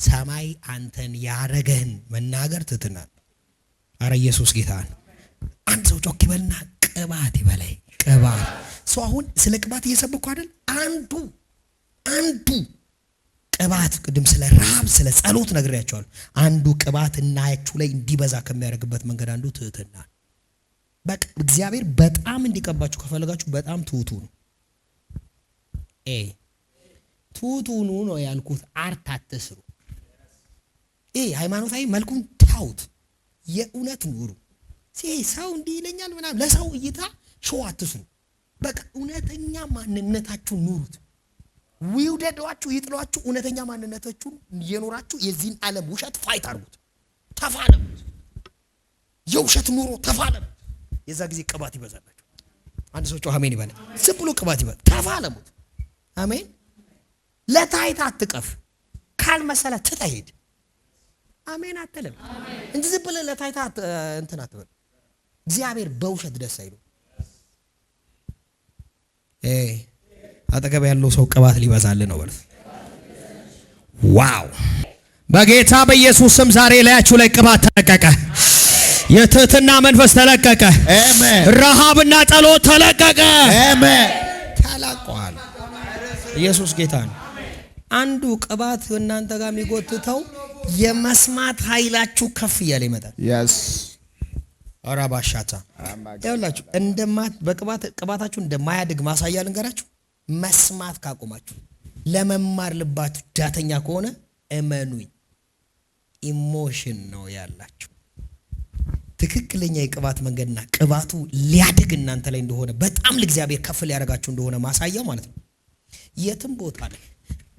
ሰማይ አንተን ያረገህን መናገር ትህትና። አረ ኢየሱስ ጌታን አንድ ሰው ጮክ ይበልና ቅባት ይበላይ። ቅባት ሰው አሁን ስለ ቅባት እየሰበኩ አይደል? አንዱ ቅባት ቅድም ስለ ረሃብ ስለ ጸሎት ነግሬያቸዋለሁ። አንዱ ቅባት እናያችሁ ላይ እንዲበዛ ከሚያደርግበት መንገድ አንዱ ትህትና። በቃ እግዚአብሔር በጣም እንዲቀባችሁ ከፈለጋችሁ በጣም ትሁቱ ነው። ትሁቱኑ ነው ያልኩት። አርት አትስሩ። ሃይማኖታዊ መልኩን ታውት፣ የእውነት ኑሩ። ሰው እንዲህ ይለኛል ምናምን ለሰው እይታ ሾው አትስሩ። በቃ እውነተኛ ማንነታችሁን ኑሩት። ይውደዷችሁ ይጥሏችሁ፣ እውነተኛ ማንነታችሁን እየኖራችሁ የዚህን ዓለም ውሸት ፋይት አድርጉት፣ ተፋለሙት። የውሸት ኑሮ ተፋለሙት። የዛ ጊዜ ቅባት ይበዛላችሁ። አንድ ሰው ጮህ አሜን ይበል። ዝም ብሎ ቅባት ይበል። ተፋለሙት። አሜን። ለታይታ አትቀፍ። ካልመሰለ ትተሄድ። አሜን አትልም እንጂ ዝም ብለህ ለታይታ እንትን አትበል። እግዚአብሔር በውሸት ደስ አይለው። አጠገብ ያለው ሰው ቅባት ሊበዛል ነው በል። ዋው! በጌታ በኢየሱስ ስም ዛሬ ላያችሁ ላይ ቅባት ተለቀቀ። የትህትና መንፈስ ተለቀቀ። አሜን። ረሃብና ጸሎት ተለቀቀ። አሜን። ተለቀዋል። ኢየሱስ ጌታ ነው። አንዱ ቅባት እናንተ ጋር የሚጎትተው የመስማት ኃይላችሁ ከፍ እያለ ይመጣል። yes አራባሻታ ያውላችሁ ቅባታችሁ እንደማያድግ ማሳያ ልንገራችሁ። መስማት ካቆማችሁ፣ ለመማር ልባችሁ ዳተኛ ከሆነ እመኑኝ ኢሞሽን ነው ያላችሁ። ትክክለኛ የቅባት መንገድና ቅባቱ ሊያድግ እናንተ ላይ እንደሆነ በጣም ለእግዚአብሔር ከፍ ሊያደርጋችሁ እንደሆነ ማሳያው ማለት ነው። የትም ቦታ ላይ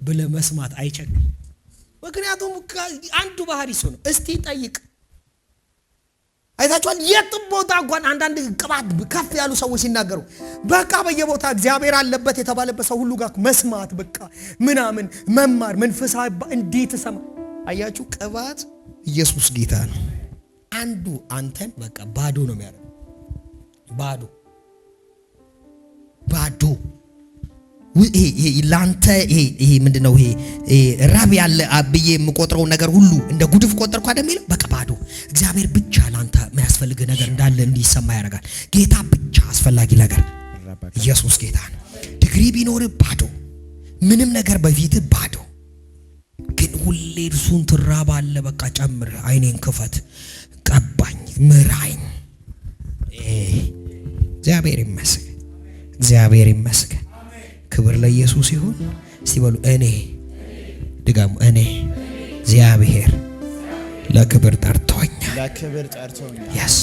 ብለህ መስማት አይቸግርም። ምክንያቱም አንዱ ባህሪ እሱ ነው። እስቲ ጠይቅ። አይታችኋል? የትም ቦታ እንኳን አንዳንድ ቅባት ከፍ ያሉ ሰዎች ሲናገሩ በቃ በየቦታ እግዚአብሔር አለበት የተባለበት ሰው ሁሉ ጋር መስማት በቃ ምናምን መማር መንፈሳዊ እንዴት ሰማ። አያችሁ? ቅባት ኢየሱስ ጌታ ነው። አንዱ አንተን በቃ ባዶ ነው የሚያደርገው። ባዶ ይሄ ላንተ ይሄ ምንድነው? ይሄ ራብ ያለ አብዬ የምቆጥረው ነገር ሁሉ እንደ ጉድፍ ቆጠርኩ አይደል የሚለው? በቃ ባዶ። እግዚአብሔር ብቻ ላንተ የሚያስፈልግ ነገር እንዳለ እንዲሰማ ያደርጋል። ጌታ ብቻ አስፈላጊ ነገር። ኢየሱስ ጌታ ነው። ዲግሪ ቢኖር ባዶ፣ ምንም ነገር በፊት ባዶ፣ ግን ሁሌ እርሱን ትራባለህ። በቃ ጨምር፣ አይኔን ክፈት፣ ቀባኝ፣ ምራኝ። እግዚአብሔር ይመስገን፣ እግዚአብሔር ይመስገን። ክብር ለኢየሱስ ይሁን። እስቲ በሉ እኔ ድጋሙ፣ እኔ እግዚአብሔር ለክብር ጠርቶኛል። ለክብር ጠርቶኛል። yes